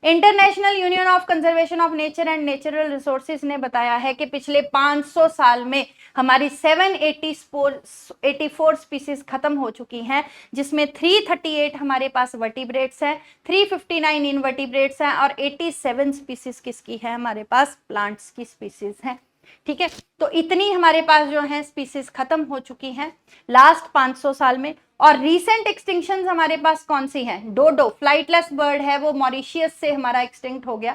International Union of Conservation of Nature and Natural resources ने बताया है कि पिछले 500 साल में हमारी 784 स्पीसीज खत्म हो चुकी हैं, जिसमें 338 हमारे पास वर्टिब्रेट्स हैं, 359 इनवर्टिब्रेट्स हैं और 87 स्पीसीज किसकी है? हमारे पास प्लांट्स की स्पीसीज हैं। ठीक है, तो इतनी हमारे पास जो है स्पीसीज खत्म हो चुकी हैं लास्ट 500 साल में। और रीसेंट एक्सटिंक्शन हमारे पास कौन सी हैं? डोडो फ्लाइटलेस बर्ड है, वो मॉरिशियस से हमारा एक्सटिंक्ट हो गया।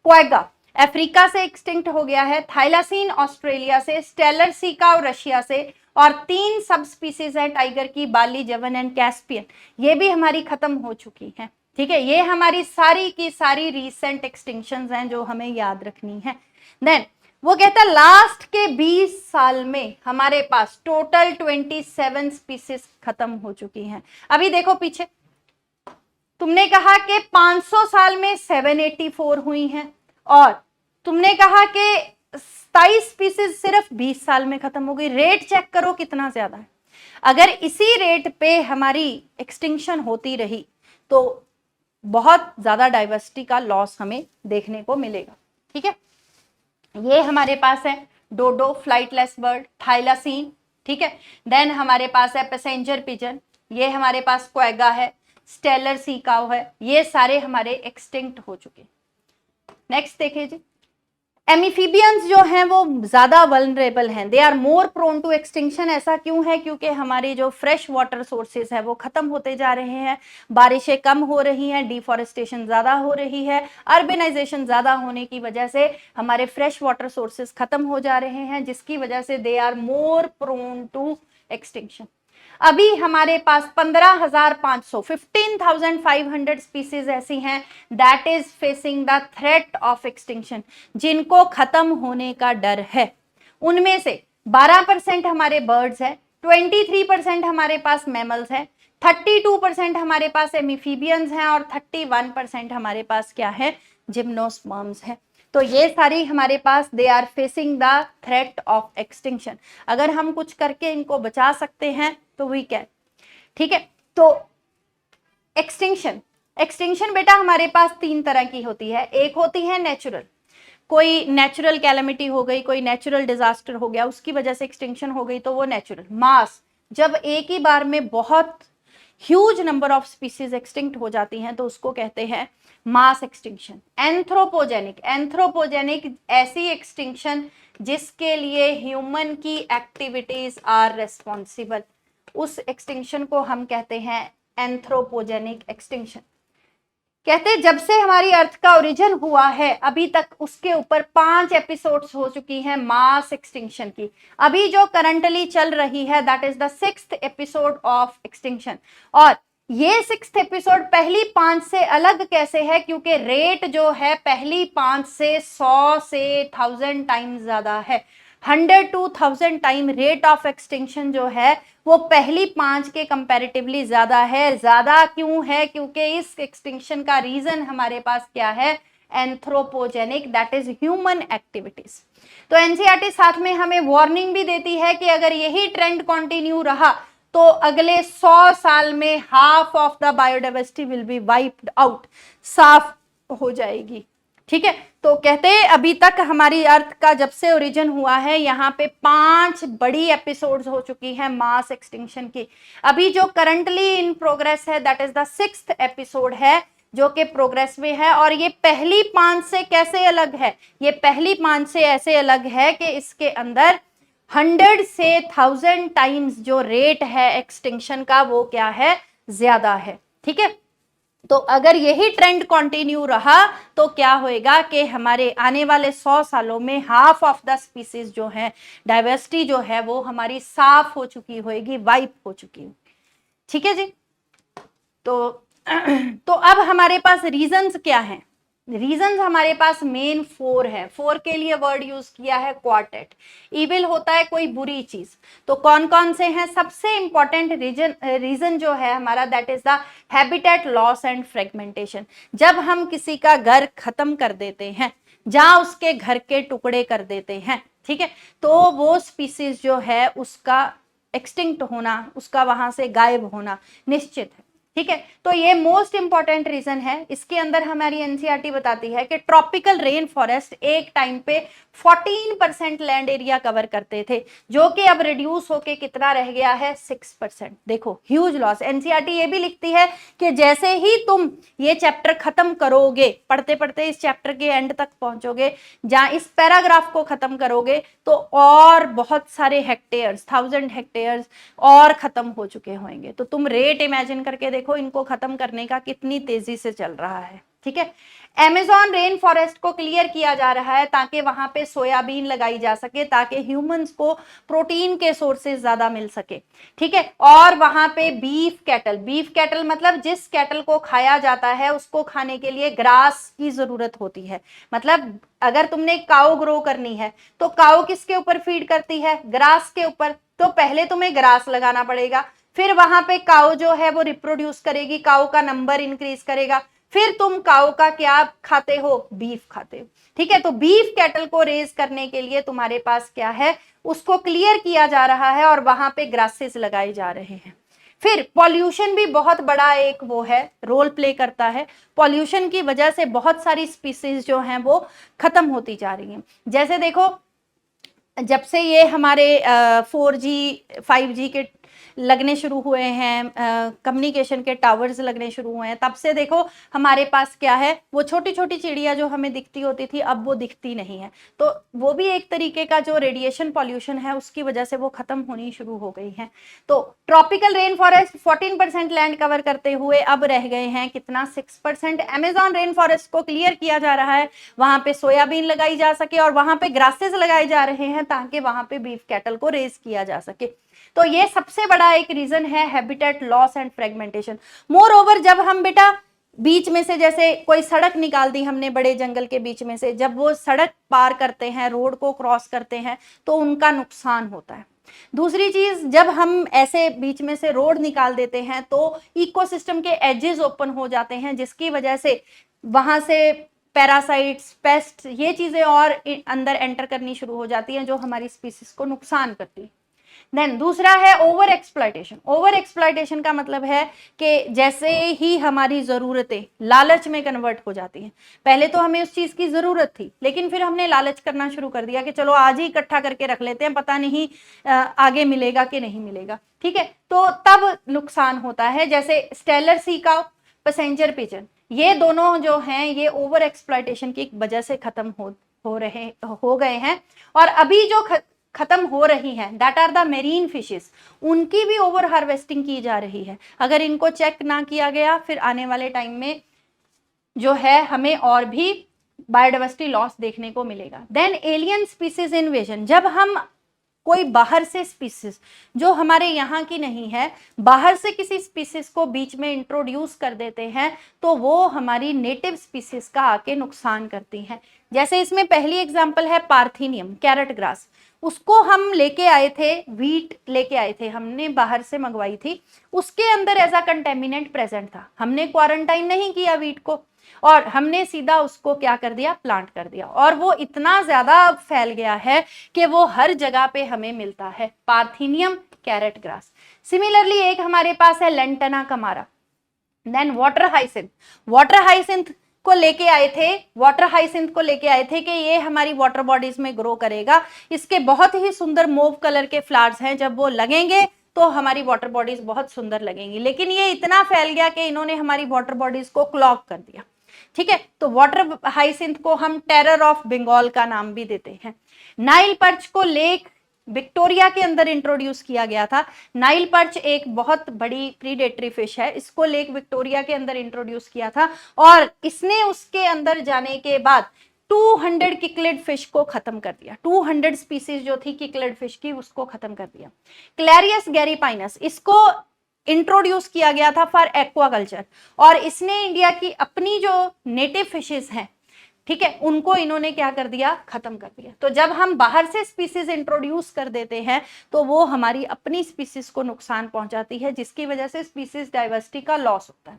क्वेगा अफ्रीका से एक्सटिंक्ट हो गया है। थाइलासीन ऑस्ट्रेलिया से, स्टेलर सीकाव रशिया से, और 3 सब स्पीसीज है टाइगर की, बाली, जवन एंड कैस्पियन, ये भी हमारी खत्म हो चुकी हैं। ठीक है, ये हमारी सारी की सारी रीसेंट एक्सटिंक्शंस हैं जो हमें याद रखनी है। देन वो कहता है लास्ट के 20 साल में हमारे पास टोटल 27 स्पीसीज खत्म हो चुकी हैं। अभी देखो पीछे, तुमने कहा कि 500 साल में 784 हुई हैं और तुमने कहा कि 27 स्पीसीज सिर्फ 20 साल में खत्म हो गई। रेट चेक करो कितना ज्यादा है। अगर इसी रेट पे हमारी एक्सटिंक्शन होती रही तो बहुत ज्यादा डाइवर्सिटी का लॉस हमें देखने को मिलेगा। ठीक है, ये हमारे पास है डोडो फ्लाइटलेस बर्ड, थाइलासीन, ठीक है। देन हमारे पास है पैसेंजर पिजन, ये हमारे पास क्वेगा है, स्टेलर सीकाव है, ये सारे हमारे एक्सटिंक्ट हो चुके। नेक्स्ट देखिए जी, एमिफीबियंस जो हैं वो ज्यादा वल्नरेबल हैं, they are more prone to extinction. ऐसा क्यों है? क्योंकि हमारी जो फ्रेश वाटर सोर्सेज है वो खत्म होते जा रहे हैं, बारिशें कम हो रही हैं, डिफॉरेस्टेशन ज्यादा हो रही है, अर्बनाइजेशन ज्यादा होने की वजह से हमारे फ्रेश वाटर सोर्सेज खत्म हो जा रहे हैं, जिसकी वजह से they are more prone to extinction. अभी हमारे पास 15,500 15,500 स्पीसीज ऐसी हैं that is facing the threat of extinction, जिनको खत्म होने का डर है। उनमें से 12% हमारे बर्ड्स हैं, 23% हमारे पास मैमल्स हैं, 32% हमारे पास एमिफीबियंस हैं और 31% हमारे पास क्या है? जिम्नोस्पर्म्स हैं। तो ये सारी हमारे पास they are facing the threat of extinction. अगर हम कुछ करके इनको बचा सकते हैं तो वी कैन। ठीक है, तो एक्सटिंक्शन बेटा हमारे पास 3 तरह की होती है। एक होती है नेचुरल, कोई नेचुरल कैलेमिटी हो गई, कोई नेचुरल डिजास्टर हो गया, उसकी वजह से एक्सटिंक्शन हो गई, तो वो नेचुरल। मास, जब एक ही बार में बहुत huge number of species extinct हो जाती हैं तो उसको कहते हैं मास एक्सटिंक्शन। एंथ्रोपोजेनिक ऐसी एक्सटिंक्शन जिसके लिए ह्यूमन की एक्टिविटीज आर रेस्पॉन्सिबल, उस एक्सटिंक्शन को हम कहते हैं एंथ्रोपोजेनिक एक्सटिंक्शन। कहते जब से हमारी अर्थ का ओरिजिन हुआ है अभी तक उसके ऊपर 5 एपिसोड्स हो चुकी हैं मास एक्सटिंक्शन की। अभी जो करंटली चल रही है that is the 6th episode of extinction. और ये 6th एपिसोड पहली 5 से अलग कैसे है? क्योंकि रेट जो है पहली 5 से 100 से 1000 टाइम ज्यादा है। 100 to 1000 time rate of extinction जो है वो पहली 5 के कंपैरेटिवली ज्यादा है। ज्यादा क्यों है? क्योंकि इस एक्सटिंक्शन का रीजन हमारे पास क्या है? Anthropogenic, that is human activities. तो एनसीईआरटी साथ में हमें वार्निंग भी देती है कि अगर यही ट्रेंड कंटिन्यू रहा तो अगले 100 साल में half of the biodiversity will be wiped out, साफ हो जाएगी। ठीक है, तो कहते हैं अभी तक हमारी अर्थ का जब से ओरिजिन हुआ है यहाँ पे 5 बड़ी एपिसोड्स हो चुकी हैं मास एक्सटिंक्शन की। अभी जो करंटली इन प्रोग्रेस है that is the 6th episode है जो कि प्रोग्रेस में है। और ये पहली 5 से कैसे अलग है? ये पहली 5 से ऐसे अलग है कि इसके अंदर 100 से 1000 टाइम्स जो रेट है एक्सटिंक्शन का वो क्या है? ज्यादा है। ठीक है, तो अगर यही ट्रेंड कंटिन्यू रहा तो क्या होएगा कि हमारे आने वाले 100 सालों में हाफ ऑफ द स्पीसीज जो है, डाइवर्सिटी जो है वो हमारी साफ हो चुकी होएगी, वाइप हो चुकी होगी। ठीक है जी। तो अब हमारे पास रीजंस क्या हैं? रीजंस हमारे पास मेन 4 है। 4 के लिए वर्ड यूज किया है क्वार्टेट। इविल होता है कोई बुरी चीज। तो कौन कौन से हैं? सबसे इंपॉर्टेंट रीजन जो है हमारा that is the habitat loss and fragmentation. जब हम किसी का घर खत्म कर देते हैं, जहां उसके घर के टुकड़े कर देते हैं, ठीक है, तो वो स्पीसीज जो है उसका एक्सटिंक्ट होना, उसका वहां से गायब होना निश्चित है। ठीक है, तो ये मोस्ट इंपॉर्टेंट रीजन है। इसके अंदर हमारी एनसीईआरटी बताती है कि ट्रॉपिकल रेन फॉरेस्ट एक टाइम पे 14% लैंड एरिया कवर करते थे, जो कि अब रिड्यूस होके कितना रह गया है? 6%। देखो ह्यूज लॉस। एनसीईआरटी ये भी लिखती है कि जैसे ही तुम ये चैप्टर खत्म करोगे, पढ़ते पढ़ते इस चैप्टर के एंड तक पहुंचोगे, जहां इस पैराग्राफ को खत्म करोगे तो और बहुत सारे हेक्टेयर्स, 1000 हेक्टेयर्स और खत्म हो चुके होंगे। तो तुम रेट इमेजिन करके देखो इनको खत्म करने का कितनी तेजी से चल रहा है। ठीक है, अमेज़न रेन फॉरेस्ट को क्लियर किया जा रहा है ताकि वहां पे सोयाबीन लगाई जा सके, ताकि ह्यूमंस को प्रोटीन के सोर्सेज ज्यादा मिल सके। ठीक है, और वहां पे बीफ कैटल मतलब जिस कैटल को खाया जाता है उसको खाने के लिए ग्रास की जरूरत होती है। मतलब अगर तुमने काऊ ग्रो करनी है तो काऊ किसके ऊपर फीड करती है? ग्रास के ऊपर। तो पहले तुम्हें ग्रास लगाना पड़ेगा, फिर वहां पे काऊ जो है वो रिप्रोड्यूस करेगी, काऊ का नंबर इंक्रीज करेगा, फिर तुम काऊ का क्या खाते हो? बीफ खाते हो। ठीक है, तो बीफ कैटल को रेज करने के लिए तुम्हारे पास क्या है? उसको क्लियर किया जा रहा है और वहां पे ग्रासेस लगाए जा रहे हैं। फिर पॉल्यूशन भी बहुत बड़ा एक वो है, रोल प्ले करता है। पॉल्यूशन की वजह से बहुत सारी स्पीसीज जो हैं वो खत्म होती जा रही हैं। जैसे देखो, जब से ये हमारे 4G 5G के लगने शुरू हुए हैं, कम्युनिकेशन के टावर्स लगने शुरू हुए हैं, तब से देखो हमारे पास क्या है? वो छोटी छोटी चिड़िया जो हमें दिखती होती थी अब वो दिखती नहीं है। तो वो भी एक तरीके का जो रेडिएशन पॉल्यूशन है उसकी वजह से वो खत्म होनी शुरू हो गई है। तो tropical rain forest 14% land cover करते हुए अब रह गए हैं कितना? 6%। अमेज़न रेन फॉरेस्ट को क्लियर किया जा रहा है, वहां पे सोयाबीन लगाई जा सके और वहां पे ग्रासेस लगाए जा रहे हैं ताकि वहां पे बीफ कैटल को रेज किया जा सके। तो ये सबसे बड़ा एक रीजन है habitat loss and fragmentation. More over, जब हम बेटा बीच में से जैसे कोई सड़क निकाल दी हमने बड़े जंगल के बीच में से, जब वो सड़क पार करते हैं, रोड को क्रॉस करते हैं, तो उनका नुकसान होता है। दूसरी चीज, जब हम ऐसे बीच में से रोड निकाल देते हैं तो इकोसिस्टम के एजेस ओपन हो जाते हैं, जिसकी वजह से वहां से पैरासाइट्स, पेस्ट, ये चीजें और अंदर एंटर करनी शुरू हो जाती हैं जो हमारी स्पीसीज को नुकसान करती है। देन दूसरा है ओवर एक्सप्लॉयटेशन। ओवर एक्सप्लॉयटेशन का मतलब है कि जैसे ही हमारी जरूरतें लालच में कन्वर्ट हो जाती हैं, पहले तो हमें उस चीज की जरूरत थी लेकिन फिर हमने लालच करना शुरू कर दिया कि चलो आज ही इकट्ठा करके रख लेते हैं, पता नहीं आगे मिलेगा कि नहीं मिलेगा। ठीक है, तो तब नुकसान होता है। जैसे स्टेलर सी काऊ, पैसेंजर पिजन, ये दोनों जो हैं ये ओवर एक्सप्लॉयटेशन की वजह से खत्म हो गए हैं। और अभी जो खत्म हो रही हैं that are the marine fishes, उनकी भी ओवर हार्वेस्टिंग की जा रही है। अगर इनको चेक ना किया गया फिर आने वाले टाइम में जो है हमें और भी बायोडाइवर्सिटी लॉस देखने को मिलेगा। देन एलियन स्पीसीज इन्वेजन, जब हम कोई बाहर से स्पीसीज जो हमारे यहाँ की नहीं है, बाहर से किसी स्पीसीज को बीच में इंट्रोड्यूस कर देते हैं तो वो हमारी नेटिव स्पीसीज का आके नुकसान करती हैं। जैसे इसमें पहली एग्जांपल है पार्थेनियम, कैरेट ग्रास। उसको हम लेके आए थे, व्हीट लेके आए थे, हमने बाहर से मंगवाई थी, उसके अंदर एज अ कंटेमिनेंट प्रेजेंट था। हमने क्वारंटाइन नहीं किया व्हीट को और हमने सीधा उसको क्या कर दिया? प्लांट कर दिया, और वो इतना ज्यादा फैल गया है कि वो हर जगह पे हमें मिलता है, पार्थेनियम कैरेट ग्रास। सिमिलरली एक हमारे पास है Lantana camara. Then water hyacinth. Water hyacinth को लेके आए थे, वाटर हाइसिंथ को लेके आए थे कि ये हमारी वाटर बॉडीज में ग्रो करेगा। इसके बहुत ही सुंदर मोव कलर के फ्लावर्स हैं, जब वो लगेंगे तो हमारी वाटर बॉडीज बहुत सुंदर लगेंगी। लेकिन ये इतना फैल गया कि इन्होंने हमारी वाटर बॉडीज को क्लॉग कर दिया। ठीक है, तो वाटर हाइसिंथ को हम टेरर ऑफ बंगाल का नाम भी देते हैं। नाइल पर्च को लेक विक्टोरिया के अंदर इंट्रोड्यूस किया गया था। नाइल पर्च एक बहुत बड़ी प्रीडेटरी फिश है, इसको लेक विक्टोरिया के अंदर इंट्रोड्यूस किया था और इसने उसके अंदर जाने के बाद 200 किकलेड फिश को खत्म कर दिया। 200 स्पीसीज जो थी किकलेड फिश की, उसको खत्म कर दिया। क्लैरियस गैरीपाइनस, इसको इंट्रोड्यूस किया गया था फॉर एक्वाकल्चर और इसने इंडिया की अपनी जो नेटिव फिशेस हैं, ठीक है, उनको इन्होंने क्या कर दिया, खत्म कर दिया। तो जब हम बाहर से स्पीसीज इंट्रोड्यूस कर देते हैं तो वो हमारी अपनी स्पीसीज को नुकसान पहुंचाती है, जिसकी वजह से स्पीसीज डाइवर्सिटी का लॉस होता है।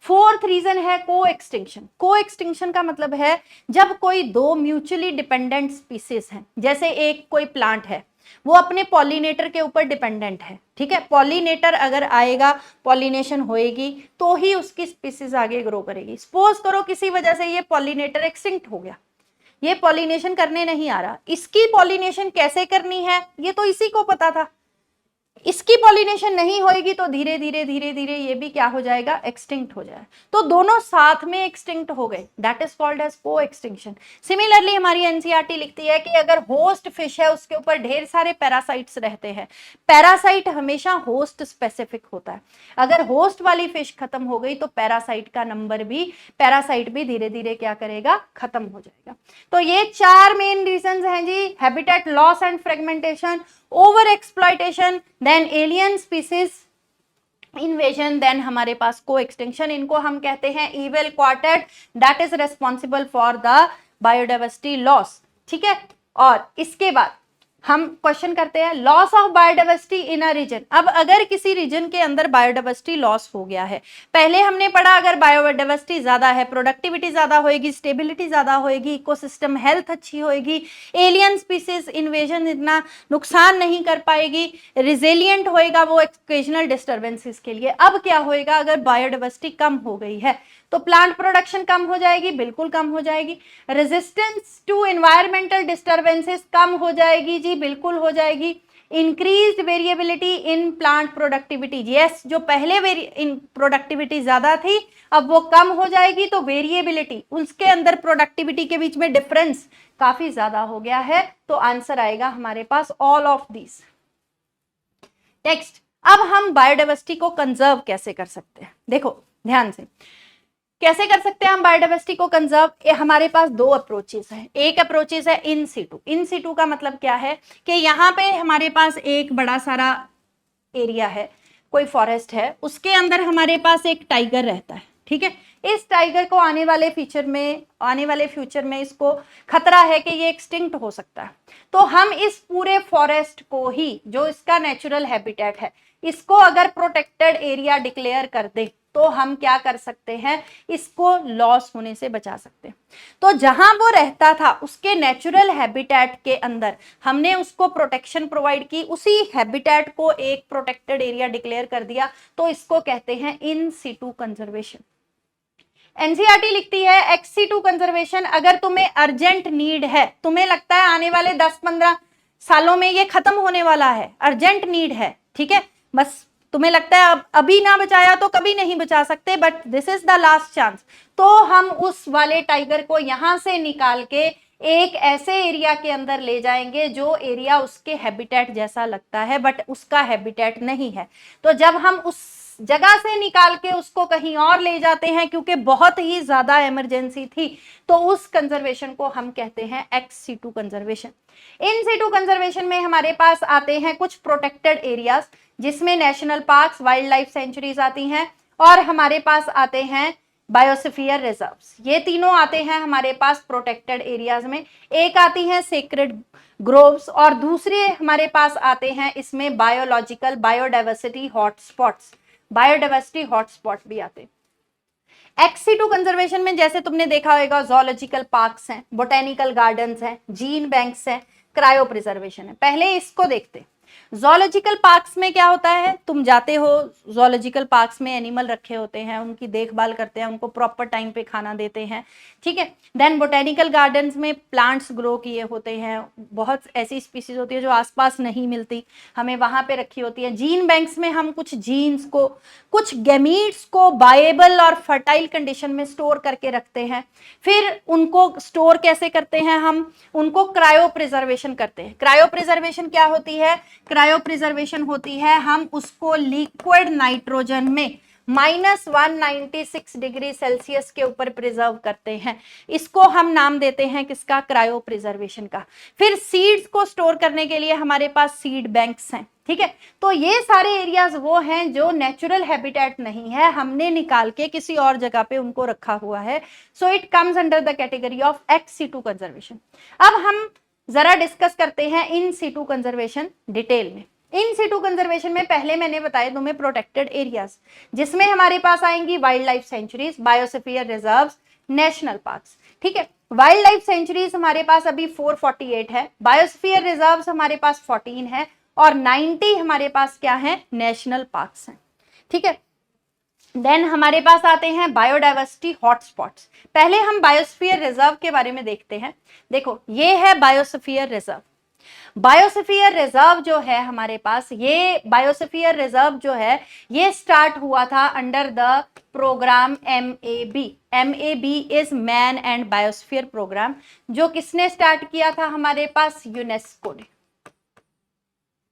फोर्थ रीजन है को एक्सटिंक्शन। को एक्सटिंक्शन का मतलब है जब कोई दो म्यूचुअली डिपेंडेंट स्पीसीज हैं, जैसे एक कोई प्लांट है वो अपने पॉलिनेटर के ऊपर डिपेंडेंट है, ठीक है, पॉलिनेटर अगर आएगा, पॉलिनेशन होएगी तो ही उसकी स्पीसीज आगे ग्रो करेगी। सपोज करो किसी वजह से ये पॉलिनेटर एक्सटिंक्ट हो गया, ये पॉलिनेशन करने नहीं आ रहा, इसकी पॉलिनेशन कैसे करनी है ये तो इसी को पता था। इसकी पॉलिनेशन नहीं होएगी तो धीरे धीरे धीरे धीरे ये भी क्या हो जाएगा, एक्सटिंक्ट हो जाए। तो दोनों साथ में एक्सटिंक्ट हो गए, दैट इज कॉल्ड एज को एक्सटिंक्शन। सिमिलरली हमारी एनसीईआरटी लिखती है कि अगर होस्ट फिश है उसके ऊपर ढेर सारे पैरासाइट्स रहते हैं, पैरासाइट हमेशा होस्ट स्पेसिफिक होता है। अगर होस्ट वाली फिश खत्म हो गई तो पैरासाइट का नंबर भी, पैरासाइट भी धीरे धीरे क्या करेगा, खत्म हो जाएगा। तो ये 4 मेन रीजंस हैं जी, habitat loss and fragmentation, over exploitation, then alien species invasion, then हमारे पास को एक्सटिंक्शन। इनको हम कहते हैं evil quartet that is responsible for the biodiversity loss. ठीक है, और इसके बाद हम क्वेश्चन करते हैं loss of biodiversity in a region. अब अगर किसी रीजन के अंदर बायोडाइवर्सिटी लॉस हो गया है, पहले हमने पढ़ा अगर बायोडाइवर्सिटी ज्यादा है, प्रोडक्टिविटी ज्यादा होएगी, स्टेबिलिटी ज्यादा होएगी, इकोसिस्टम हेल्थ अच्छी होएगी, एलियन स्पीसीज इन्वेजन इतना नुकसान नहीं कर पाएगी, रिजिलियंट होएगा वो ओकेजनल डिस्टर्बेंसेस के लिए। अब क्या होएगा, अगर बायोडाइवर्सिटी कम हो गई है तो प्लांट प्रोडक्शन कम हो जाएगी, बिल्कुल कम हो जाएगी। रेजिस्टेंस टू एनवायरमेंटल डिस्टर्बेंसेस कम हो जाएगी जी, बिल्कुल हो जाएगी। Increased variability in plant productivity, yes, जो पहले इन प्रोडक्टिविटी ज्यादा थी अब वो कम हो जाएगी, तो वेरिएबिलिटी, उसके अंदर प्रोडक्टिविटी के बीच में डिफरेंस काफी ज्यादा हो गया है। तो आंसर आएगा हमारे पास ऑल ऑफ दीज। नेक्स्ट, अब हम बायोडाइवर्सिटी को कंजर्व कैसे कर सकते हैं, देखो ध्यान से कैसे कर सकते हैं हम बायोडाइवर्सिटी को कंजर्व। हमारे पास 2 अप्रोचेस हैं। एक अप्रोचेस है इन सीटू। इन सीटू का मतलब क्या है कि यहाँ पे हमारे पास एक बड़ा सारा एरिया है, कोई फॉरेस्ट है, उसके अंदर हमारे पास एक टाइगर रहता है, ठीक है। इस टाइगर को आने वाले फ्यूचर में इसको खतरा है कि ये एक्सटिंक्ट हो सकता है। तो हम इस पूरे फॉरेस्ट को ही, जो इसका नेचुरल हैबिटेट है, इसको अगर प्रोटेक्टेड एरिया डिक्लेयर कर दे तो हम क्या कर सकते हैं, इसको लॉस होने से बचा सकते हैं। तो जहां वो रहता था उसके नेचुरल हैबिटेट के अंदर हमने उसको प्रोटेक्शन प्रोवाइड की, उसी हैबिटेट को एक प्रोटेक्टेड एरिया डिक्लेयर कर दिया, तो इसको कहते हैं इन सीटू कंजर्वेशन। एनसीईआरटी लिखती है एक्स सीटू कंजर्वेशन अगर तुम्हें अर्जेंट नीड है, तुम्हें लगता है आने वाले 10-15 सालों में ये खत्म होने वाला है, अर्जेंट नीड है, ठीक है, बस तुम्हें लगता है अब अभी ना बचाया तो कभी नहीं बचा सकते, but this is the last chance, तो हम उस वाले टाइगर को यहां से निकाल के एक ऐसे एरिया के अंदर ले जाएंगे जो एरिया उसके हैबिटेट जैसा लगता है बट उसका हैबिटेट नहीं है। तो जब हम उस जगह से निकाल के उसको कहीं और ले जाते हैं क्योंकि बहुत ही ज्यादा इमरजेंसी थी, तो उस कंजर्वेशन को हम कहते हैं ex situ conservation. In situ conservation में हमारे पास आते हैं कुछ प्रोटेक्टेड एरियाज, जिसमें national parks, wildlife sanctuaries आती हैं, और हमारे पास आते हैं बायोस्फीयर रिजर्व्स। ये तीनों आते हैं हमारे पास प्रोटेक्टेड एरियाज में। एक आती हैं सेक्रेड ग्रोव्स और दूसरे हमारे पास आते हैं इसमें biological biodiversity hotspots, biodiversity hotspot भी आते। एक्स-सीटू कंजर्वेशन में जैसे तुमने देखा होगा ज़ूलॉजिकल पार्क्स हैं, बोटेनिकल गार्डन्स हैं, जीन बैंक्स हैं, क्रायो प्रिजर्वेशन है। पहले इसको देखते, जोलॉजिकल पार्क्स में क्या होता है, तुम जाते हो जोलॉजिकल पार्क्स में, एनिमल रखे होते हैं, उनकी देखभाल करते हैं, उनको प्रॉपर टाइम पे खाना देते हैं, ठीक है। देन बोटेनिकल गार्डन्स में प्लांट्स ग्रो किए होते हैं, बहुत ऐसी स्पीसीज होती है जो आसपास नहीं मिलती, हमें वहां पे रखी होती है। जीन बैंक्स में हम कुछ जीन्स को, कुछ गैमीट्स को बायेबल और फर्टाइल कंडीशन में स्टोर करके रखते हैं। फिर उनको स्टोर कैसे करते हैं, हम उनको क्रायो प्रिजर्वेशन करते हैं। क्रायो प्रिजर्वेशन क्या होती है, क्रायो प्रिजर्वेशन होती है हम उसको लिक्विड नाइट्रोजन में -196 डिग्री सेल्सियस के ऊपर प्रिजर्व करते हैं। इसको हम नाम देते हैं किसका, क्रायो प्रिजर्वेशन का। फिर सीड्स को स्टोर करने के लिए हमारे पास सीड बैंक्स हैं, ठीक है। तो ये सारे एरियाज वो हैं जो नेचुरल हैबिटेट नहीं है, हमने निकाल के किसी और जगह पे उनको रखा हुआ है। So it comes under the category of ex situ conservation. अब हम जरा डिस्कस करते हैं इन सीटू कंजर्वेशन डिटेल में। इन सीटू कंजर्वेशन में पहले मैंने बताया तुम्हें प्रोटेक्टेड एरियाज, जिसमें हमारे पास आएंगी wild life sanctuaries, biosphere reserves, national parks, ठीक है। वाइल्ड लाइफ सेंचुरीज हमारे पास अभी 448 है, बायोस्फीयर रिजर्व्स हमारे पास 14 है, और 90 हमारे पास क्या है, नेशनल पार्क्स हैं, ठीक है। देन हमारे पास आते हैं बायोडाइवर्सिटी हॉटस्पॉट्स। पहले हम बायोस्फीयर रिजर्व के बारे में देखते हैं। देखो ये है बायोस्फीयर रिजर्व। बायोस्फीयर रिजर्व जो है हमारे पास, ये बायोस्फीयर रिजर्व जो है ये स्टार्ट हुआ था under the programme MAB। MAB is man and biosphere programme, जो किसने स्टार्ट किया था हमारे पास, यूनेस्को ने,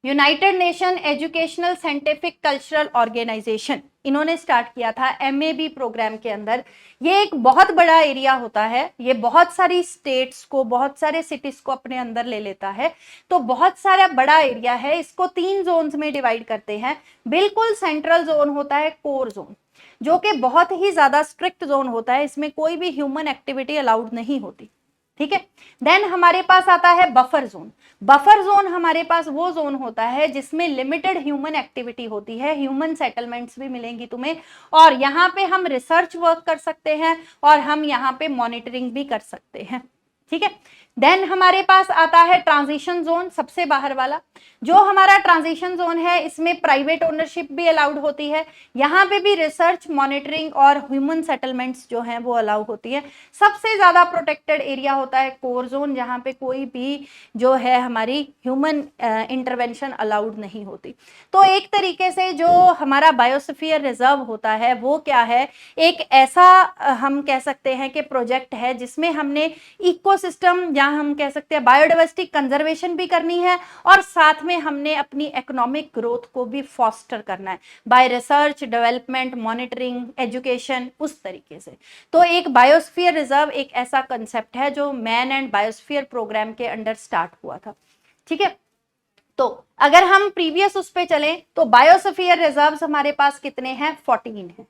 United Nation Educational Scientific Cultural Organisation, इन्होंने स्टार्ट किया था MAB प्रोग्राम के अंदर। ये एक बहुत बड़ा एरिया होता है, ये बहुत सारी स्टेट्स को, बहुत सारे सिटीज को अपने अंदर ले लेता है, तो बहुत सारा बड़ा एरिया है। इसको 3 जोन्स में डिवाइड करते हैं। बिल्कुल सेंट्रल जोन होता है कोर जोन, जो कि बहुत ही ज्यादा स्ट्रिक्ट जोन होता है, इसमें कोई भी ह्यूमन एक्टिविटी अलाउड नहीं होती, ठीक है। देन हमारे पास आता है बफर जोन। बफर जोन हमारे पास वो जोन होता है जिसमें लिमिटेड ह्यूमन एक्टिविटी होती है, ह्यूमन सेटलमेंट्स भी मिलेंगी तुम्हें, और यहाँ पे हम रिसर्च वर्क कर सकते हैं और हम यहाँ पे मॉनिटरिंग भी कर सकते हैं, ठीक है। देन हमारे पास आता है ट्रांजिशन जोन, सबसे बाहर वाला। जो हमारा ट्रांजिशन जोन है इसमें प्राइवेट ओनरशिप भी अलाउड होती है, यहाँ पे भी रिसर्च, मॉनिटरिंग और ह्यूमन सेटलमेंट्स जो हैं वो अलाउ होती है। सबसे ज्यादा प्रोटेक्टेड एरिया होता है कोर जोन, जहाँ पे कोई भी जो है हमारी ह्यूमन इंटरवेंशन अलाउड नहीं होती। तो एक तरीके से जो हमारा बायोस्फीयर रिजर्व होता है वो क्या है, एक ऐसा हम कह सकते हैं कि प्रोजेक्ट है जिसमें हमने इकोसिस्टम, जहां हम कह सकते हैं बायोडाइवर्सिटी कंजर्वेशन भी करनी है, और साथ में हमने अपनी इकोनॉमिक ग्रोथ को भी फॉस्टर करना है bye research, development, monitoring, education, उस तरीके से। तो एक बायोस्फीयर रिजर्व एक ऐसा कंसेप्ट है जो मैन एंड बायोस्फीयर प्रोग्राम के अंडर स्टार्ट हुआ था, ठीक है। तो अगर हम प्रीवियस उस पे चलें तो बायोस्फीयर रिजर्व्स हमारे पास कितने हैं, 14 हैं।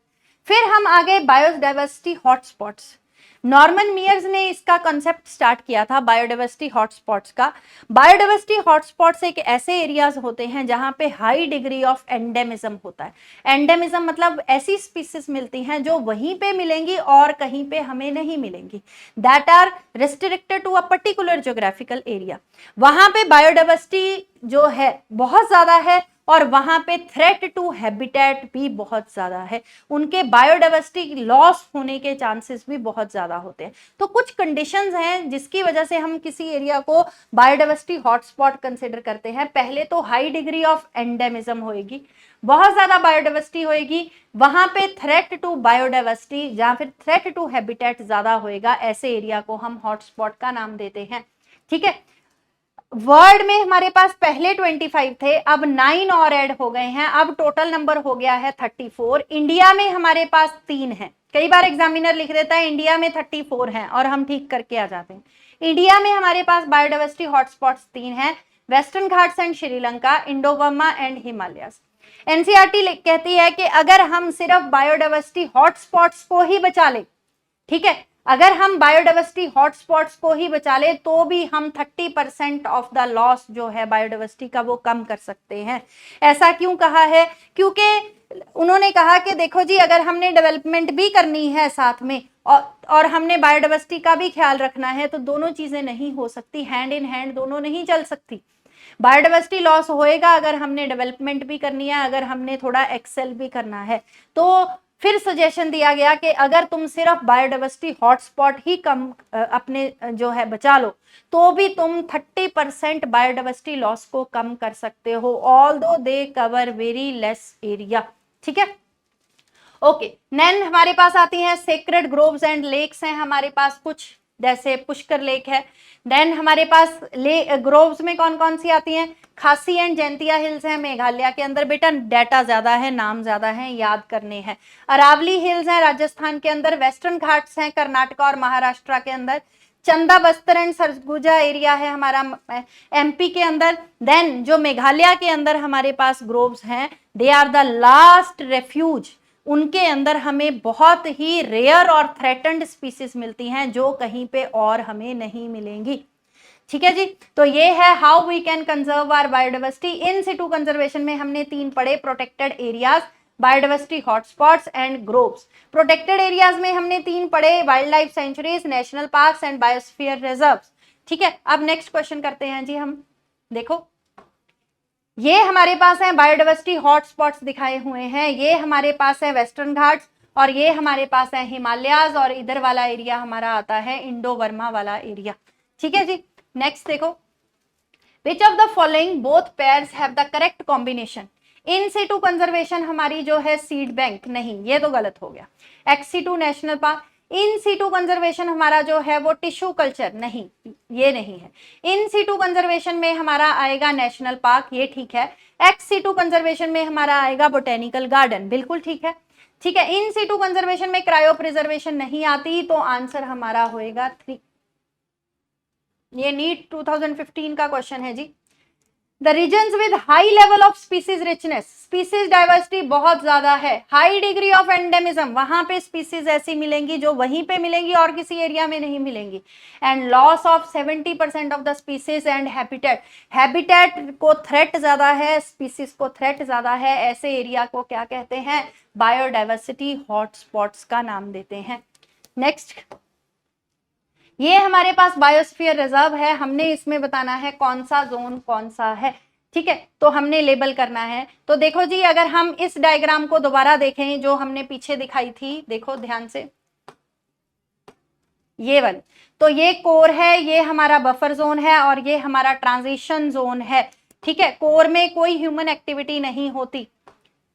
फिर हम आगे बायोडाइवर्सिटी हॉटस्पॉट्स। नॉर्मन मियर्स ने इसका कंसेप्ट स्टार्ट किया था बायोडाइवर्सिटी हॉटस्पॉट्स का। बायोडाइवर्सिटी हॉटस्पॉट्स एक ऐसे एरियाज होते हैं जहां पे हाई डिग्री ऑफ एंडेमिज्म होता है। एंडेमिज्म मतलब ऐसी स्पीसीज मिलती हैं जो वहीं पे मिलेंगी और कहीं पे हमें नहीं मिलेंगी, that are restricted to a particular geographical area. वहां पे बायोडाइवर्सिटी जो है बहुत ज्यादा है, और वहां पे थ्रेट टू हैबिटेट भी बहुत ज्यादा है, उनके बायोडाइवर्सिटी लॉस होने के चांसेस भी बहुत ज्यादा होते हैं। तो कुछ कंडीशंस हैं जिसकी वजह से हम किसी एरिया को बायोडाइवर्सिटी हॉटस्पॉट कंसिडर करते हैं। पहले तो हाई डिग्री ऑफ एंडेमिज्म होएगी, बहुत ज्यादा बायोडाइवर्सिटी होएगी, वहां पे थ्रेट टू बायोडाइवर्सिटी या फिर थ्रेट टू हैबिटेट ज्यादा होएगा, ऐसे एरिया को हम हॉटस्पॉट का नाम देते हैं, ठीक है। वर्ल्ड में हमारे पास पहले 25 थे, अब 9 और ऐड हो गए हैं, अब टोटल नंबर हो गया है 34। इंडिया में हमारे पास 3 है, कई बार एग्जामिनर लिख देता है इंडिया में 34 हैं और हम ठीक करके आ जाते हैं। इंडिया में हमारे पास बायोडाइवर्सिटी हॉटस्पॉट्स 3 हैं, western Ghats and Sri Lanka, Indo Burma and Himalayas. NCERT कहती है कि अगर हम सिर्फ बायोडाइवर्सिटी हॉटस्पॉट्स को ही बचा ले, ठीक है, अगर हम बायोडाइवर्सिटी हॉटस्पॉट्स को ही बचा ले तो भी हम 30% ऑफ द लॉस जो है बायोडाइवर्सिटी का वो कम कर सकते हैं। ऐसा क्यों कहा है, क्योंकि उन्होंने कहा कि देखो जी, अगर हमने डेवलपमेंट भी करनी है साथ में और हमने बायोडाइवर्सिटी का भी ख्याल रखना है, तो दोनों चीजें नहीं हो सकती, हैंड इन हैंड दोनों नहीं चल सकती। बायोडाइवर्सिटी लॉस होएगा अगर हमने डेवलपमेंट भी करनी है, अगर हमने थोड़ा एक्सेल भी करना है। तो फिर सजेशन दिया गया कि अगर तुम सिर्फ बायोडाइवर्सिटी हॉटस्पॉट ही कम अपने जो है बचा लो तो भी तुम 30% बायोडाइवर्सिटी लॉस को कम कर सकते हो, although they cover very less area. ठीक है, ओके। देन हमारे पास आती हैं सेक्रेड ग्रोव्स एंड लेक्स हैं हमारे पास कुछ, जैसे पुष्कर लेक है। देन हमारे पास ग्रोव्स में कौन कौन सी आती हैं, खासी एंड जैंतिया हिल्स हैं मेघालय के अंदर, बेटा डाटा ज्यादा है, नाम ज्यादा है, याद करने हैं। अरावली हिल्स हैं राजस्थान के अंदर, वेस्टर्न घाट्स हैं कर्नाटका और महाराष्ट्र के अंदर, चंदा बस्तर एंड सरगुजा एरिया है हमारा एमपी के अंदर। देन जो मेघालय के अंदर हमारे पास ग्रोव्स हैं, they are the last refuge, उनके अंदर हमें बहुत ही रेयर और थ्रेटन्ड स्पीसीज मिलती हैं जो कहीं पे और हमें नहीं मिलेंगी। ठीक है जी, तो ये है how we can conserve our biodiversity. In situ conservation में हमने 3 पढ़े, protected areas, biodiversity hotspots and groves. Protected areas में हमने 3 पढ़े, wildlife sanctuaries, national parks and biosphere reserves. ठीक है, अब नेक्स्ट क्वेश्चन करते हैं जी हम। देखो ये हमारे पास है बायोडाइवर्सिटी हॉटस्पॉट्स दिखाए हुए हैं, ये हमारे पास है वेस्टर्न घाट्स और ये हमारे पास है हिमालयाज और इधर वाला एरिया हमारा आता है इंडो वर्मा वाला एरिया। ठीक है जी, नेक्स्ट देखो, which of the following both pairs have the correct combination. In situ conservation हमारी जो है सीड बैंक, नहीं ये तो गलत हो गया। एक्स-सिटू नेशनल पार्क, इन सिटू कंजर्वेशन हमारा जो है वो टिश्यू कल्चर, नहीं ये नहीं है। इन सिटू कंजर्वेशन में हमारा आएगा नेशनल पार्क, ये ठीक है। एक्स सिटू कंजर्वेशन में हमारा आएगा बोटेनिकल गार्डन, बिल्कुल ठीक है। ठीक है, इन सिटू कंजर्वेशन में क्रायो प्रिजर्वेशन नहीं आती, तो आंसर हमारा होएगा 3। ये नीट 2015 का क्वेश्चन है जी। The regions with high level of species richness, species diversity बहुत ज्यादा है, हाई डिग्री ऑफ एंडेमिज्म, वहां पे स्पीसीज ऐसी मिलेंगी जो वहीं पे मिलेंगी और किसी एरिया में नहीं मिलेंगी, and loss of 70% of the species and habitat, habitat को थ्रेट ज्यादा है, स्पीसीज को थ्रेट ज्यादा है, ऐसे एरिया को क्या कहते हैं, बायोडाइवर्सिटी हॉटस्पॉट्स का नाम देते हैं। नेक्स्ट, ये हमारे पास बायोस्फीयर रिजर्व है, हमने इसमें बताना है कौन सा जोन कौन सा है। ठीक है, तो हमने लेबल करना है। तो देखो जी, अगर हम इस डायग्राम को दोबारा देखें जो हमने पीछे दिखाई थी, देखो ध्यान से, ये वाली, तो ये कोर है, ये हमारा बफर जोन है और ये हमारा ट्रांजिशन जोन है। ठीक है, कोर में कोई ह्यूमन एक्टिविटी नहीं होती,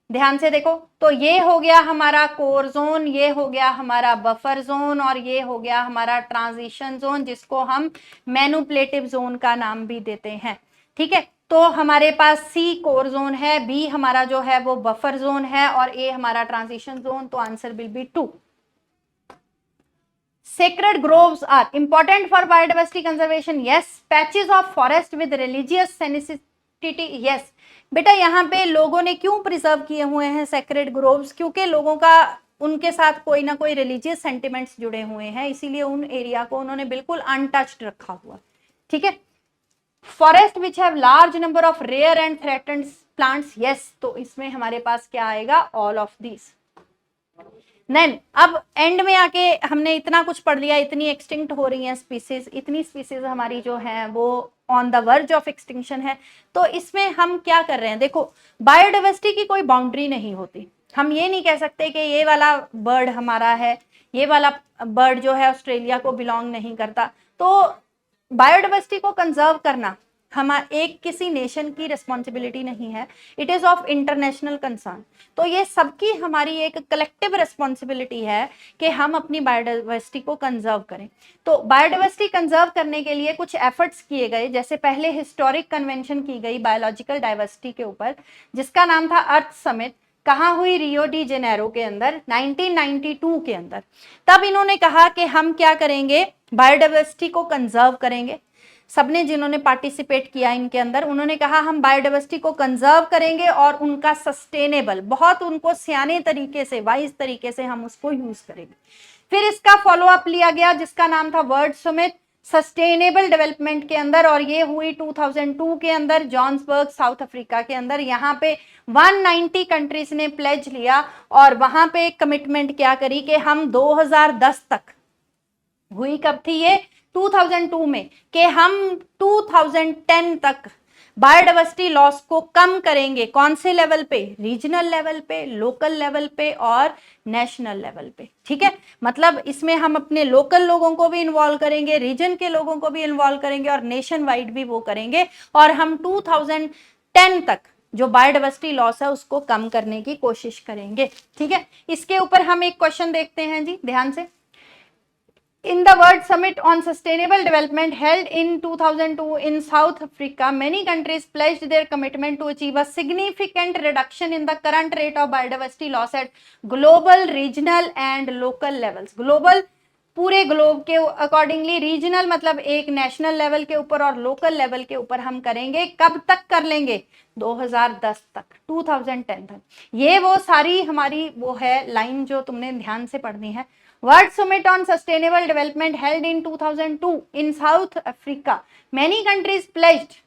ध्यान से देखो। तो ये हो गया हमारा कोर जोन, ये हो गया हमारा बफर जोन और ये हो गया हमारा ट्रांजिशन जोन, जिसको हम मैनिपुलेटिव जोन का नाम भी देते हैं। ठीक है, तो हमारे पास सी कोर जोन है, बी हमारा जो है वो बफर जोन है और ए हमारा ट्रांजिशन जोन, तो answer will be 2। Sacred groves are important for biodiversity conservation. Yes. Patches of forest with religious sensitivity. Yes. बेटा यहाँ पे लोगों ने क्यों प्रिजर्व किए हुए हैं सेक्रेड ग्रोव्स, क्योंकि लोगों का उनके साथ कोई ना कोई रिलीजियस सेंटिमेंट्स जुड़े हुए हैं, इसीलिए उन एरिया को उन्होंने बिल्कुल अनटच्ड रखा हुआ। ठीक है, forest which have large number of rare and threatened plants, yes, तो इसमें हमारे पास क्या आएगा, ऑल ऑफ दिस। देन अब एंड में आके हमने इतना कुछ पढ़ लिया, इतनी एक्सटिंक्ट हो रही हैं स्पीसीज, इतनी स्पीसीज हमारी जो है वो on the verge of extinction है। तो इसमें हम क्या कर रहे हैं, देखो बायोडाइवर्सिटी की कोई बाउंड्री नहीं होती, हम ये नहीं कह सकते कि ये वाला बर्ड हमारा है, ये वाला बर्ड जो है ऑस्ट्रेलिया को बिलोंग नहीं करता। तो बायोडाइवर्सिटी को कंजर्व करना एक किसी नेशन की रिस्पॉन्सिबिलिटी नहीं है, it is of international concern. तो ये सबकी हमारी एक कलेक्टिव रिस्पॉन्सिबिलिटी है कि हम अपनी बायोडाइवर्सिटी को कंजर्व करें। तो बायोडाइवर्सिटी कंजर्व करने के लिए कुछ एफर्ट्स किए गए, जैसे पहले हिस्टोरिक कन्वेंशन की गई बायोलॉजिकल डाइवर्सिटी के ऊपर, जिसका नाम था अर्थ समिट। कहाँ हुई, रियो डी जेनेरो के अंदर 1992 के अंदर। तब इन्होंने कहा कि हम क्या करेंगे, बायोडाइवर्सिटी को कंजर्व करेंगे। सबने जिन्होंने पार्टिसिपेट किया इनके अंदर, उन्होंने कहा हम बायोडाइवर्सिटी को कंजर्व करेंगे और उनका सस्टेनेबल, बहुत उनको सियाने तरीके से, वाइज तरीके से हम उसको यूज करेंगे। फिर इसका फॉलो अप लिया गया जिसका नाम था वर्ल्ड समिट सस्टेनेबल डेवलपमेंट के अंदर, और ये हुई 2002 के अंदर जोहान्सबर्ग साउथ अफ्रीका के अंदर। यहाँ पे 190 कंट्रीज ने प्लेज लिया और वहां पे कमिटमेंट क्या करी कि हम 2010 तक, हुई कब थी ये, 2002 में, कि हम 2010 तक बायोडाइवर्सिटी लॉस को कम करेंगे कौन से लेवल पे, रीजनल लेवल पे, लोकल लेवल पे और नेशनल लेवल पे, ठीक है। मतलब इसमें हम अपने लोकल लोगों को भी इन्वॉल्व करेंगे, रीजन के लोगों को भी इन्वॉल्व करेंगे और नेशन वाइड भी वो करेंगे, और हम 2010 तक जो बायोडाइवर्सिटी लॉस है उसको कम करने की कोशिश करेंगे, ठीक है। इसके ऊपर हम एक क्वेश्चन देखते हैं जी, ध्यान से। In the World Summit on Sustainable Development held in 2002 in South Africa, many countries pledged their commitment to achieve a significant reduction in the current rate of biodiversity loss at global, regional and local levels. Global पूरे globe के accordingly, regional मतलब एक national level के ऊपर और local level के ऊपर हम करेंगे। कब तक कर लेंगे? 2010 तक, 2010 तक। ये वो सारी हमारी वो है लाइन जो तुमने ध्यान से पढ़नी है। World Summit on Sustainable Development held in 2002 in South Africa. Many countries pledged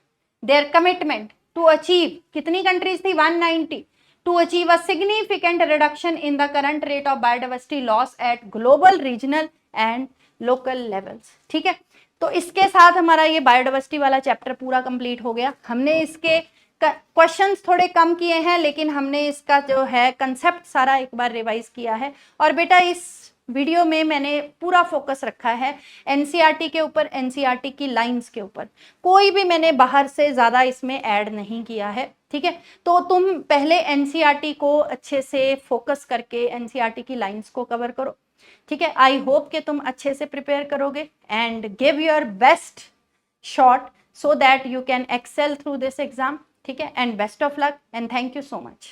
their commitment to achieve, कितनी countries थी? 190, to achieve a significant reduction in the current rate of biodiversity loss at global, regional and local levels, ठीक है। तो इसके साथ हमारा ये biodiversity वाला चैप्टर पूरा कंप्लीट हो गया। हमने इसके क्वेश्चंस थोड़े कम किए हैं, लेकिन हमने इसका जो है कंसेप्ट सारा एक बार रिवाइज किया है। और बेटा इस वीडियो में मैंने पूरा फोकस रखा है एनसीईआरटी के ऊपर, एनसीईआरटी की लाइंस के ऊपर। कोई भी मैंने बाहर से ज़्यादा इसमें ऐड नहीं किया है, ठीक है। तो तुम पहले एनसीईआरटी को अच्छे से फोकस करके एनसीईआरटी की लाइंस को कवर करो, ठीक है। आई होप कि तुम अच्छे से प्रिपेयर करोगे and give your best shot so that you can excel through this exam, ठीक है। And best of luck and thank you so much.